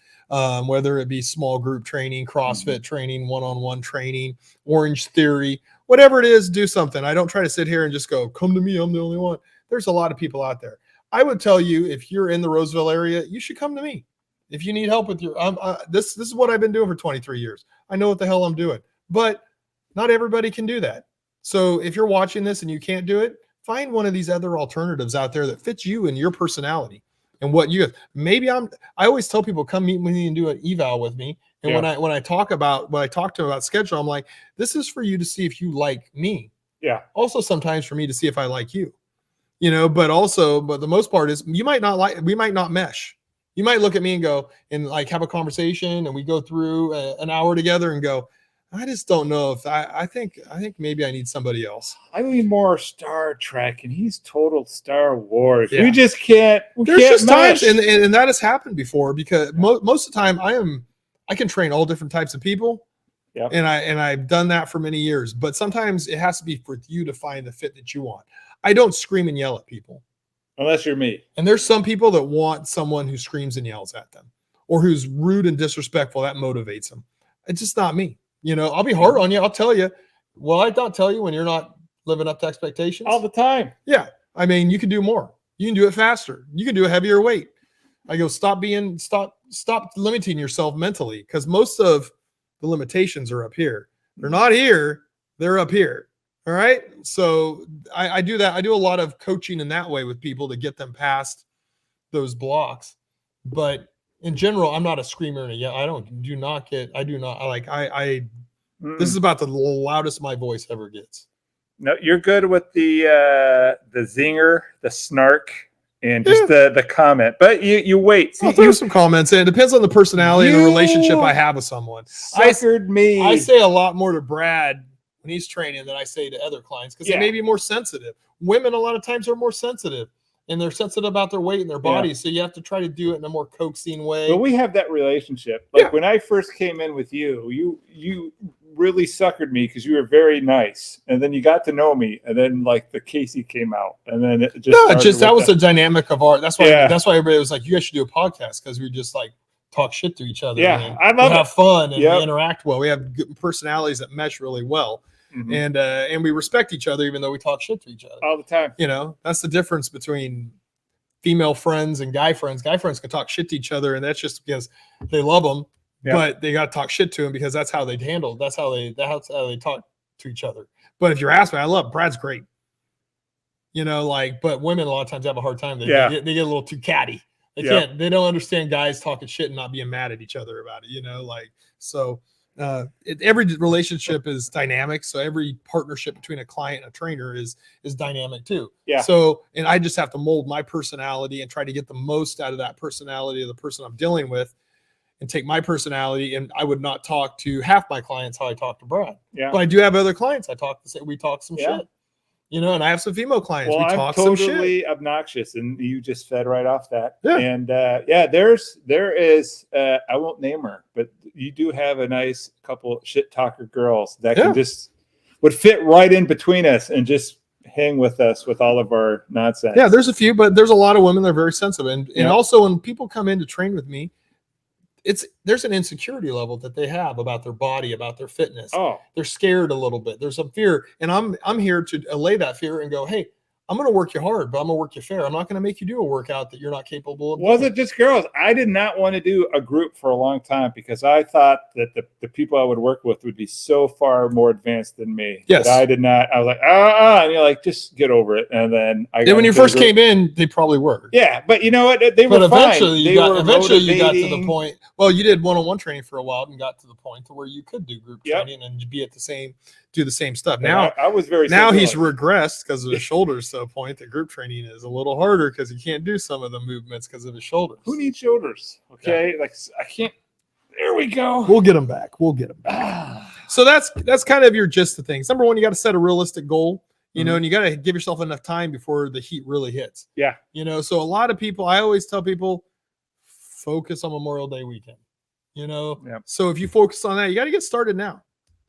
whether it be small group training, CrossFit training, one-on-one training, Orange Theory, whatever it is, do something. I don't try to sit here and just go, come to me, I'm the only one. There's a lot of people out there. I would tell you, if you're in the Roseville area, you should come to me. If you need help with your, this is what I've been doing for 23 years. I know what the hell I'm doing, but not everybody can do that. So if you're watching this and you can't do it, find one of these other alternatives out there that fits you and your personality and what you have. Maybe I always tell people, come meet with me and do an eval with me. And when I talk to them about schedule, I'm like, this is for you to see if you like me. Yeah. Also sometimes for me to see if I like you, but the most part is we might not mesh. You might look at me and go and like have a conversation, and we go through an hour together and go, I just don't know if I think maybe I need somebody else. I mean, more Star Trek, and he's total Star Wars. Yeah. We just can't. There's just times, and that has happened before, because most of the time I can train all different types of people. Yeah. And I've done that for many years, but sometimes it has to be for you to find the fit that you want. I don't scream and yell at people. Unless you're me. And there's some people that want someone who screams and yells at them or who's rude and disrespectful. That motivates them. It's just not me. I'll be hard on you. I'll tell you. Well, I don't tell you when you're not living up to expectations. All the time. Yeah. I mean, you can do more. You can do it faster. You can do a heavier weight. I go, stop limiting yourself mentally, because most of the limitations are up here. They're not here. They're up here. All right. So I do that. I do a lot of coaching in that way with people to get them past those blocks. But in general, I'm not a screamer and a yell. This is about the loudest my voice ever gets. No, you're good with the zinger, the snark, and just the comment. But you wait. I'll throw some comments in. It depends on the personality and the relationship I have with someone. Suckered me. I say a lot more to Brad when he's training than I say to other clients because Yeah. they may be more sensitive. Women a lot of times are more sensitive, and they're sensitive about their weight and their body. So you have to try to do it in a more coaxing way. But we have that relationship. Like when I first came in with you really suckered me because you were very nice, and then you got to know me, and then like the Casey came out, and then it just that was the dynamic of our. That's why everybody was like, you guys should do a podcast because we just like talk shit to each other. Yeah, and I love we have fun and we interact well. We have good personalities that mesh really well. Mm-hmm. And we respect each other even though we talk shit to each other all the time. You know, that's the difference between female friends and guy friends. Guy friends can talk shit to each other, and that's just because they love them, but they got to talk shit to them because that's how they handle. That's how they talk to each other. But if you're asking, I love Brad's great. You know, like, but women a lot of times have a hard time. They get a little too catty. They can't. They don't understand guys talking shit and not being mad at each other about it. You know, like so. Every relationship is dynamic, so every partnership between a client and a trainer is dynamic too. So, and I just have to mold my personality and try to get the most out of that personality of the person I'm dealing with, and take my personality. And I would not talk to half my clients how I talk to Brad. But I do have other clients. We talk some shit. You know, and I have some female clients. Well, we talk I'm some totally shit. Obnoxious, and you just fed right off that. And there is I won't name her, but you do have a nice couple shit talker girls that can just would fit right in between us and just hang with us with all of our nonsense. Yeah, there's a few, but there's a lot of women that are very sensitive, and also when people come in to train with me, there's an insecurity level that they have about their body, about their fitness. They're scared a little bit. There's some fear, and I'm here to allay that fear and go, hey, I'm going to work you hard, but I'm going to work you fair. I'm not going to make you do a workout that you're not capable of. Was it just girls? I did not want to do a group for a long time because I thought that the people I would work with would be so far more advanced than me. Yes. That I did not. I was like, and you're like, just get over it. And then when you first came in, they probably were. Yeah, but you know what? They were eventually fine. Eventually you got to the point. Well, you did one-on-one training for a while and got to the point to where you could do group training and be at the same, do the same stuff. Now I was very now he's regressed because of his shoulders to a point that group training is a little harder because he can't do some of the movements because of his shoulders. Who needs shoulders? Okay, like I can't. There we go. We'll get him back. So that's kind of your gist of things. Number one, you got to set a realistic goal. You know, and you got to give yourself enough time before the heat really hits. Yeah. You know, so a lot of people, I always tell people, focus on Memorial Day weekend. You know, so if you focus on that, you got to get started now.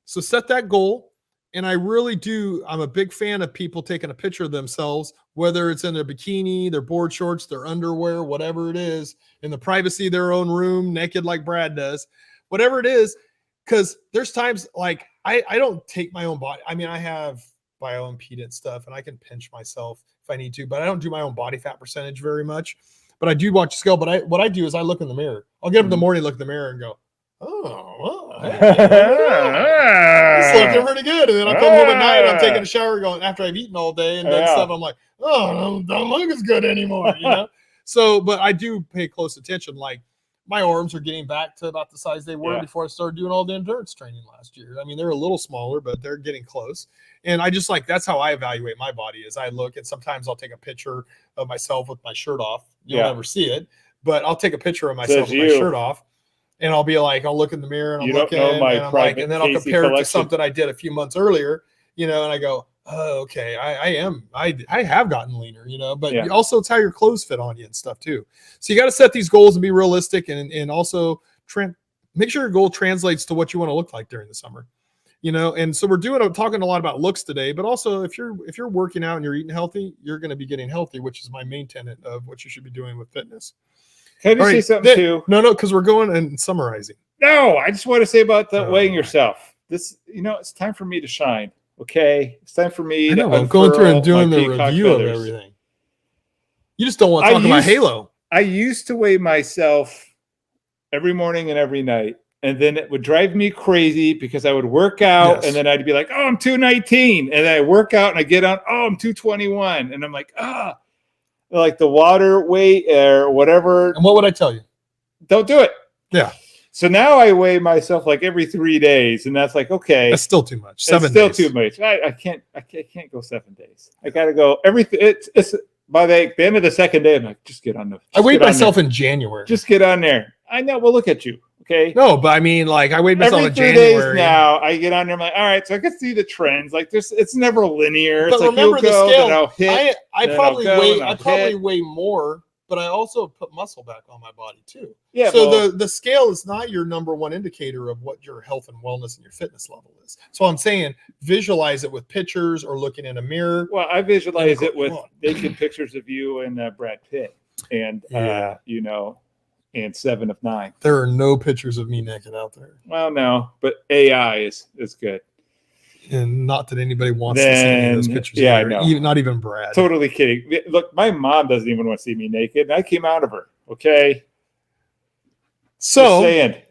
So set that goal. And I really do. I'm a big fan of people taking a picture of themselves, whether it's in their bikini, their board shorts, their underwear, whatever it is, in the privacy of their own room, naked like Brad does, whatever it is. Because there's times like I don't take my own body. I mean, I have bioimpedance stuff and I can pinch myself if I need to, but I don't do my own body fat percentage very much. But I do watch the scale. But what I do is I look in the mirror. I'll get up in the morning, look in the mirror and go, it's looking pretty good. And then I come home at night and I'm taking a shower going after I've eaten all day and done stuff. I'm like, don't look as good anymore, you know? So, but I do pay close attention. Like my arms are getting back to about the size they were before I started doing all the endurance training last year. I mean, they're a little smaller, but they're getting close. And I just like, that's how I evaluate my body is I look, and sometimes I'll take a picture of myself with my shirt off. You'll never see it, but I'll take a picture of myself with my shirt off. And I'll be like, I'll look in the mirror and I'm looking, and I'm like, and then I'll compare it to something I did a few months earlier, you know, and I go, oh, okay, I have gotten leaner, you know, but also it's how your clothes fit on you and stuff too. So you got to set these goals and be realistic, and also make sure your goal translates to what you want to look like during the summer, you know. And so we're talking a lot about looks today, but also if you're working out and you're eating healthy, you're going to be getting healthy, which is my main tenet of what you should be doing with fitness. Can you say something too? No, because we're going and summarizing. No, I just want to say about the weighing yourself. This, you know, it's time for me to shine. Okay, it's time for me. I'm going through and doing the review of everything. You just don't want to talk about Halo. I used to weigh myself every morning and every night, and then it would drive me crazy because I would work out, and then I'd be like, "Oh, I'm 219," and then I work out and I get on, "Oh, I'm 221," and I'm like, like the water weight or whatever. And what would I tell you? Don't do it. Yeah. So now I weigh myself like every 3 days, and that's like, okay, that's still too much. 7 days. Still too much. I can't go 7 days. I got to go everything. It's by the end of the second day, I'm like, just get on the. I weighed myself in January. Just get on there. I know. Well, look at you. Okay. No, but I mean, like, I weighed myself Every in 3 January. days now, I get on there. I'm like, all right, so I can see the trends. Like, it's never linear. But It's like remember you'll the go, scale. then I'll hit. I then I'll probably go, and I I'll probably hit. weigh more, but I also put muscle back on my body too. Yeah. So well, the scale is not your number one indicator of what your health and wellness and your fitness level is. So I'm saying visualize it with pictures or looking in a mirror. well, I visualize it with Come on. naked pictures of you and Brad Pitt, and Yeah. and 7 of 9. There are no pictures of me naked out there. Well, no, but AI is good. And not that anybody wants to see any of those Then, pictures. yeah, I either. know. Even, not even Brad. Totally kidding. Look, my mom doesn't even want to see me naked, and I came out of her. Okay. Just saying.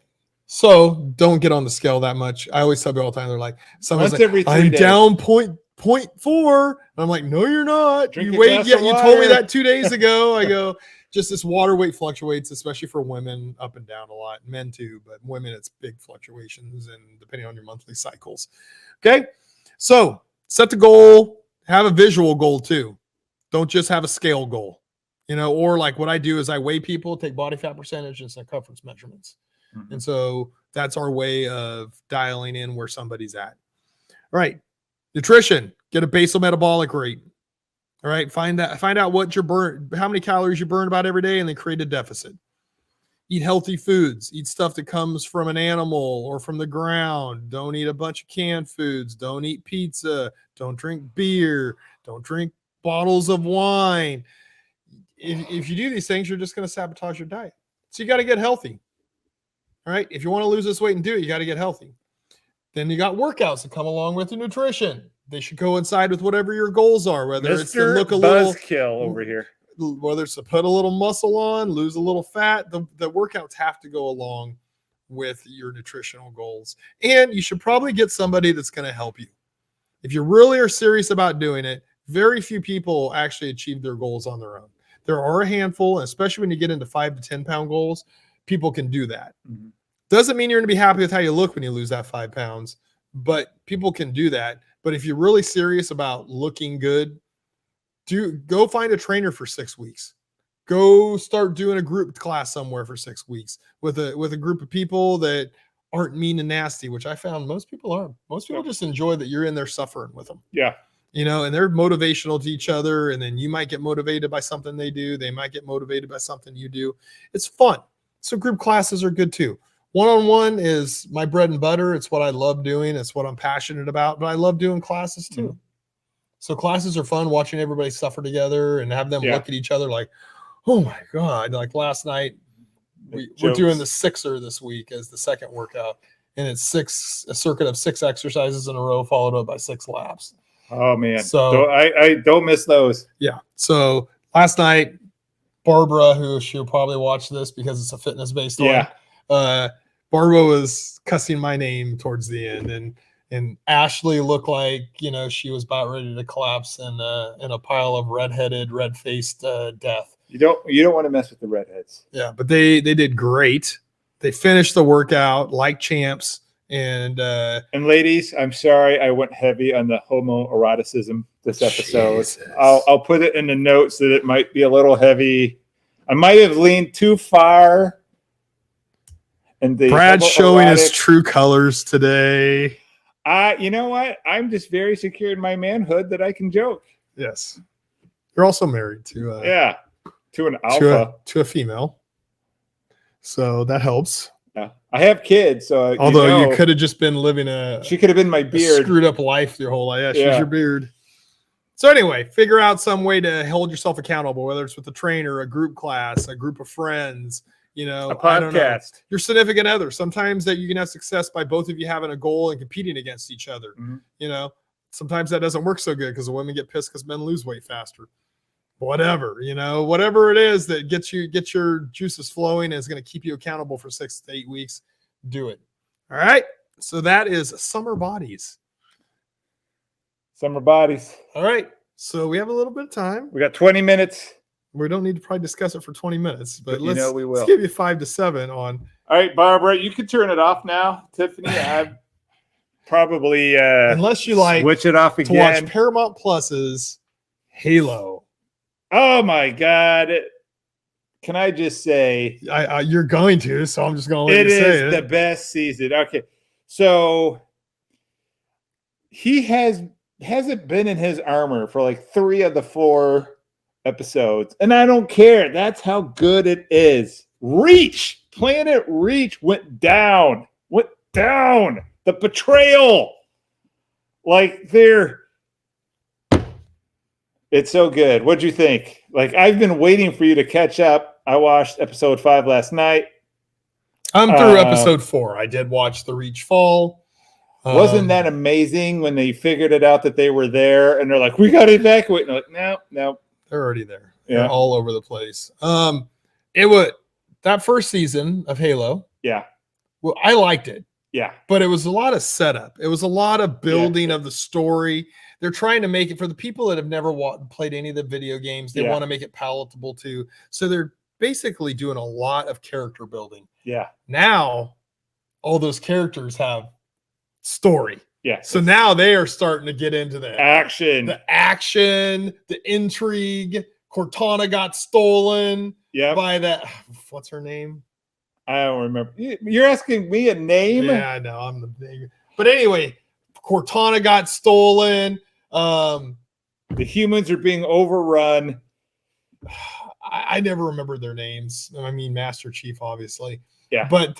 So don't get on the scale that much. I always tell people all the time, they're like, someone's Once like, every 3 I'm days. down point 0.4. And I'm like, no, you're not. Drink You a weighed, glass yeah, of you told me water. that 2 days ago. I go, just this water weight fluctuates, especially for women, up and down a lot. Men too, but women, it's big fluctuations and depending on your monthly cycles. Okay. So set the goal, have a visual goal too. Don't just have a scale goal, or like what I do is I weigh people, take body fat percentage and circumference measurements. Mhm. And so that's our way of dialing in where somebody's at. All right. Nutrition, get a basal metabolic rate. All right. Find out what you burn, how many calories you burn about every day, and then create a deficit. Eat healthy foods. Eat stuff that comes from an animal or from the ground. Don't eat a bunch of canned foods. Don't eat pizza. Don't drink beer. Don't drink bottles of wine. If you do these things, you're just going to sabotage your diet. So you got to get healthy. All right. If you want to lose this weight and do it, you got to get healthy. Then you got workouts that come along with the nutrition. They should coincide with whatever your goals are, whether it's to look a little Buzzkill over here. Whether it's to put a little muscle on, lose a little fat. The workouts have to go along with your nutritional goals. And you should probably get somebody that's going to help you. If you really are serious about doing it, very few people actually achieve their goals on their own. There are a handful, and especially when you get into 5 to 10 pound goals, people can do that. Mm-hmm. Doesn't mean you're going to be happy with how you look when you lose that 5 pounds, but people can do that. But if you're really serious about looking good, go find a trainer for 6 weeks. Go start doing a group class somewhere for 6 weeks with a group of people that aren't mean and nasty, which I found most people aren't. Most people just enjoy that you're in there suffering with them. Yeah. And they're motivational to each other. And then you might get motivated by something they do. They might get motivated by something you do. It's fun. So group classes are good too. One-on-one is my bread and butter. It's what I love doing. It's what I'm passionate about, but I love doing classes too. Mm-hmm. So classes are fun, watching everybody suffer together and have them look at each other like, oh my God. Like last night, we're doing the sixer this week as the second workout. And it's a circuit of 6 exercises in a row followed up by 6 laps. Oh man. So I don't miss those. Yeah. So last night, Barbra, who she'll probably watch this because it's a fitness-based one. Barbra was cussing my name towards the end, and Ashley looked like she was about ready to collapse in a pile of red-faced death. You don't want to mess with the redheads. Yeah, but they did great. They finished the workout like champs. And ladies, I'm sorry I went heavy on the homoeroticism this episode. Jesus. I'll put it in the notes that it might be a little heavy. I might have leaned too far. And Brad's showing his true colors today. You know what? I'm just very secure in my manhood that I can joke. Yes. You're also married to to an alpha. To a female. So that helps. Yeah. I have kids, so although you could have just been living she could have been my beard. Screwed up life your whole life. Yeah, she's your beard. So anyway, figure out some way to hold yourself accountable, whether it's with a trainer, a group class, a group of friends, a podcast, your significant other. Sometimes that you can have success by both of you having a goal and competing against each other. Mm-hmm. Sometimes that doesn't work so good because the women get pissed because men lose weight faster. Whatever it is that gets your juices flowing and is going to keep you accountable for 6 to 8 weeks, do it. All right. So that is summer bodies. Summer bodies. All right. So we have a little bit of time. We got 20 minutes. We don't need to probably discuss it for 20 minutes, but we will. Let's give you 5 to 7 on. All right, Barbara, you can turn it off now. Tiffany, I'm probably unless you like switch it off again. To watch Paramount Plus's Halo. Oh my God. can I just say you're going to, so I'm just going to let it you say is the best season. Okay, so he hasn't been in his armor for like 3 of the 4 episodes, and I don't care. That's how good it is. Planet Reach went down. The betrayal. Like it's so good. What'd you think? Like, I've been waiting for you to catch up. I watched episode 5 last night. I'm through episode 4. I did watch the Reach fall. Wasn't that amazing when they figured it out that they were there and they're like, we got to evacuate? And they're like, no. They're already there. Yeah. They're all over the place. It was that first season of Halo. Yeah. Well, I liked it. Yeah. But it was a lot of setup. It was a lot of building of the story. They're trying to make it for the people that have never played any of the video games. They want to make it palatable too. So they're basically doing a lot of character building. Yeah. Now, all those characters have story. Yeah. So now they are starting to get into the action, the intrigue. Cortana got stolen by that. What's her name? I don't remember. You're asking me a name? Yeah, I know. I'm the big. But anyway, Cortana got stolen. The humans are being overrun. I never remember their names. I mean, Master Chief, obviously. Yeah. But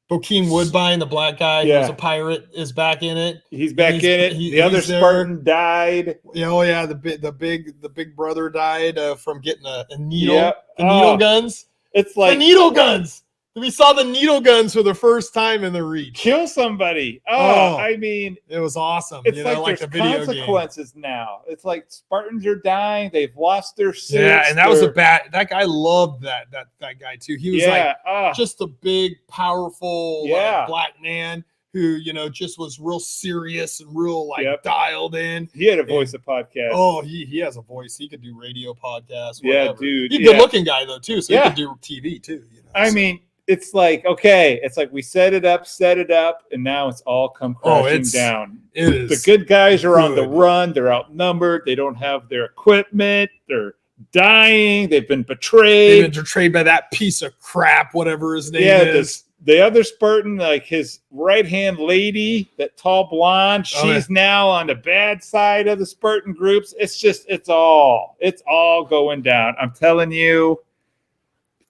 Bokeem Woodbine, the black guy who was a pirate, is back in it. He's back in it. The other Spartan died. Oh yeah, the big brother died from getting a needle. Yeah. The needle guns. It's like the needle guns. We saw the needle guns for the first time in the Reach. Kill somebody. I mean, it was awesome. It's like there's consequences now. It's like Spartans are dying. They've lost their suits. Yeah, and that was that guy loved that guy too. He was like just a big, powerful black man who, just was real serious and real dialed in. He had a voice of podcast. Oh, he has a voice. He could do radio podcasts. Yeah, dude. He's a good looking guy though too, so he could do TV too. I mean, it's like, okay, it's like we set it up, and now it's all come crashing down. It is. The good guys are on the run. They're outnumbered. They don't have their equipment. They're dying. They've been betrayed. They've been betrayed by that piece of crap, whatever his name is. The other Spartan, like his right-hand lady, that tall blonde, she's now on the bad side of the Spartan groups. It's all going down. I'm telling you.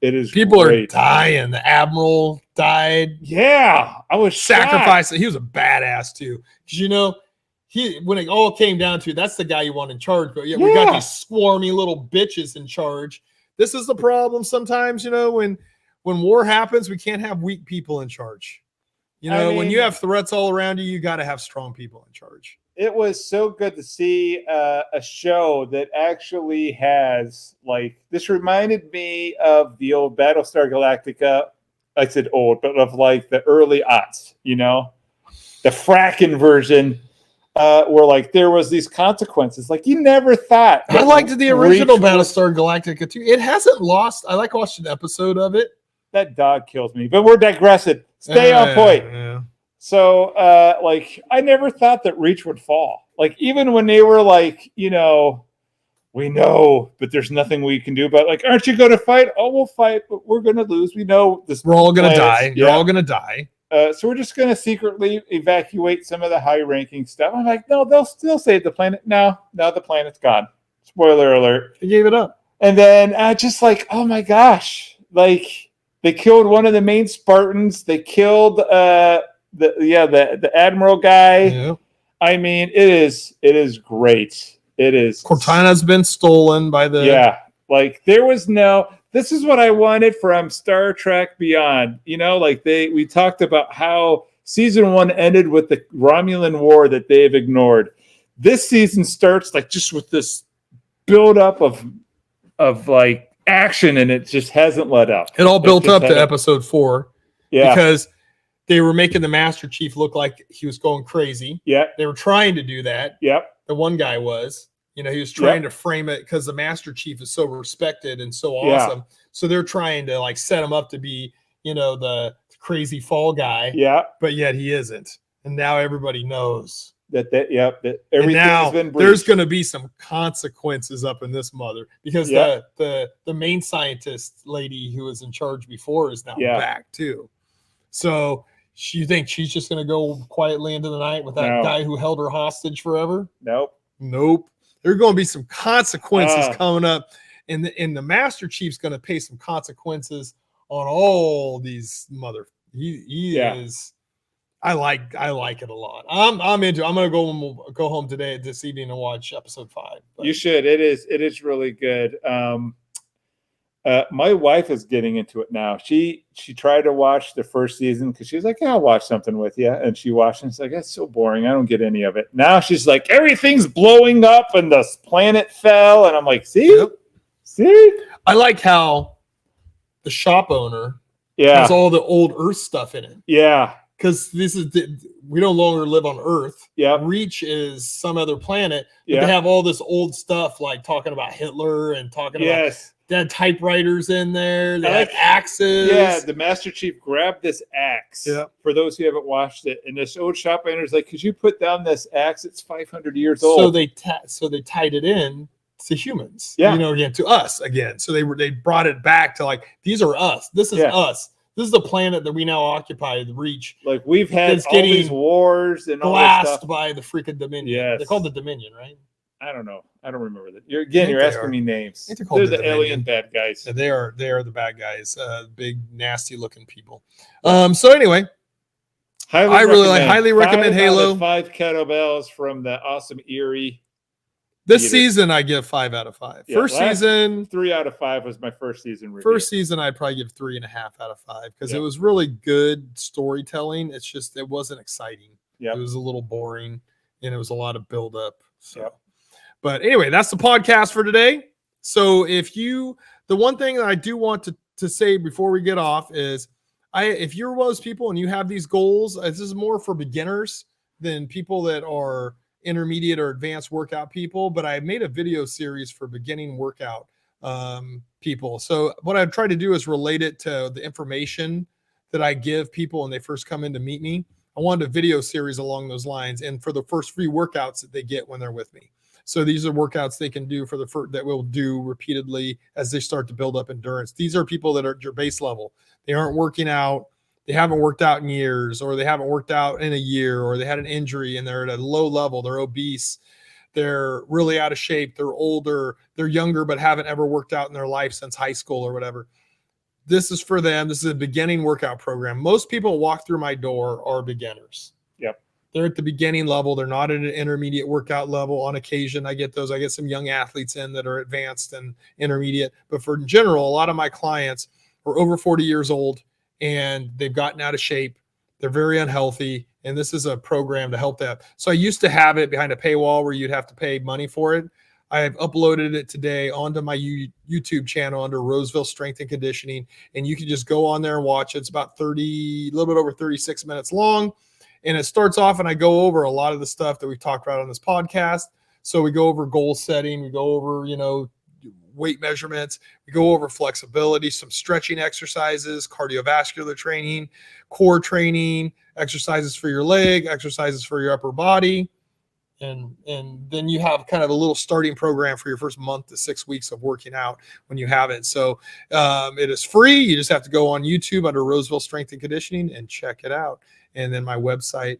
It is people are dying. The Admiral died. Yeah, I was sacrificed. He was a badass too. Because when it all came down to it, that's the guy you want in charge. But we got these swarmy little bitches in charge. This is the problem sometimes. When war happens, we can't have weak people in charge. When you have threats all around you, you got to have strong people in charge. It was so good to see a show that actually has, like, this reminded me of the old Battlestar Galactica. I said old, but of like the early aughts, the fracking version, where like there was these consequences. Like you never thought. I liked the original Battlestar Galactica too. It hasn't lost. I like watching an episode of it. That dog kills me, but we're digressing. Stay on point. Yeah. So, like, I never thought that Reach would fall. Like, even when they were like, we know, but there's nothing we can do about it. Like, aren't you going to fight? Oh, we'll fight, but we're going to lose. We know this. We're all going to die. You're all going to die. So we're just going to secretly evacuate some of the high-ranking stuff. I'm like, no, they'll still save the planet. No, the planet's gone. Spoiler alert. They gave it up. And then just like, oh my gosh, like they killed one of the main Spartans. They killed the Admiral guy. Yeah. I mean, it is great. It is. Cortana's been stolen by the. Like there was this is what I wanted from Star Trek Beyond. We talked about how season 1 ended with the Romulan War that they've ignored. This season starts like just with this buildup of like action, and it just hasn't let up. It all built up to episode 4. Yeah. Because they were making the Master Chief look like he was going crazy. Yeah. They were trying to do that. Yep. The one guy was. He was trying to frame it because the Master Chief is so respected and so awesome. Yeah. So they're trying to like set him up to be, the crazy fall guy. Yeah. But yet he isn't. And now everybody knows. that And everything's now been breached. there's going to be some consequences up in this mother because Yep. the main scientist lady who was in charge before is now Yeah. back too. So you think she's just going to go quietly into the night with that No. guy who held her hostage forever? Nope. Nope. There are going to be some consequences Ah. coming up, and the Master Chief's going to pay some consequences on all these mother. He Yeah. is. I like it a lot. I'm into. I'm gonna go home today this evening and watch episode 5. But You should. It is really good. My wife is getting into it now. She tried to watch the first season because she's like, yeah, I'll watch something with you. And she watched and she's like, that's so boring. I don't get any of it. Now she's like, everything's blowing up and the planet fell. And I'm like, see? I like how the shop owner has all the old Earth stuff in it. Yeah. Because we no longer live on Earth. Yeah. Reach is some other planet. But Yeah. they have all this old stuff like talking about Hitler and talking about they had typewriters in there. They had axes. Yeah, the Master Chief grabbed this axe. Yeah. For those who haven't watched it, and this old shop owner's like, could you put down this axe? It's 500 years old. So they tied it in to humans. Yeah. Again, to us again. So they brought it back to like, these are us. This is us. This is the planet that we now occupy, the Reach. Like we've had all these wars and all that stuff. Blasted by the freaking Dominion. Yes. They're called the Dominion, right? I don't know. I don't remember that. You're asking me names. They're the alien bad guys. Yeah, they are the bad guys. Big, nasty looking people. So anyway, highly recommend Halo. 5 kettlebells from the awesome Erie. This season, I give 5 out of 5. Yeah, first season, 3 out of 5 was my first season review. First season, I'd probably give 3.5 out of 5 because it was really good storytelling. It's just it wasn't exciting. Yep. It was a little boring, and it was a lot of buildup. So, but anyway, that's the podcast for today. So the one thing that I do want to say before we get off is, if you're one of those people and you have these goals, this is more for beginners than people that are intermediate or advanced workout people, but I made a video series for beginning workout people. So what I've tried to do is relate it to the information that I give people when they first come in to meet me. I wanted a video series along those lines, and for the first free workouts that they get when they're with me. So these are workouts they can do that we'll do repeatedly as they start to build up endurance. These are people that are at your base level. They aren't working out. They haven't worked out in years, or they haven't worked out in a year, or they had an injury and they're at a low level. They're obese. They're really out of shape. They're older. They're younger, but haven't ever worked out in their life since high school or whatever. This is for them. This is a beginning workout program. Most people walk through my door are beginners. Yep. They're at the beginning level. They're not at an intermediate workout level. On occasion, I get those. I get some young athletes in that are advanced and intermediate. But for in general, a lot of my clients are over 40 years old, and they've gotten out of shape. They're very unhealthy, and this is a program to help that. So I used to have it behind a paywall where you'd have to pay money for it. I have uploaded it today onto my YouTube channel under Roseville Strength and Conditioning, and you can just go on there and watch it. It's about a little bit over 36 minutes long, and it starts off, and I go over a lot of the stuff that we've talked about on this podcast. So we go over goal setting, we go over, weight measurements. We go over flexibility, some stretching exercises, cardiovascular training, core training, exercises for your leg, exercises for your upper body. And then you have kind of a little starting program for your first month to 6 weeks of working out when you have it. So it is free. You just have to go on YouTube under Roseville Strength and Conditioning and check it out. And then my website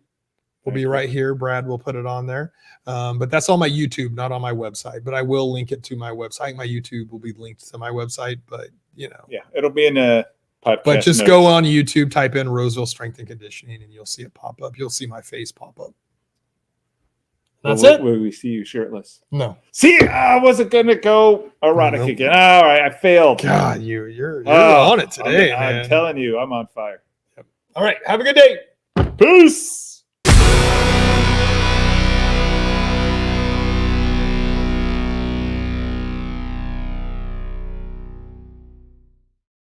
will be right here. Brad will put it on there. But that's on my YouTube, not on my website. But I will link it to my website. My YouTube will be linked to my website. But, Yeah, it'll be in a podcast. But just go on YouTube, type in Roseville Strength and Conditioning, and you'll see it pop up. You'll see my face pop up. That's it. Will we see you shirtless? No. See, I wasn't going to go erotic again. All right, I failed. God, you're on it today, man. I'm telling you, I'm on fire. All right, have a good day. Peace.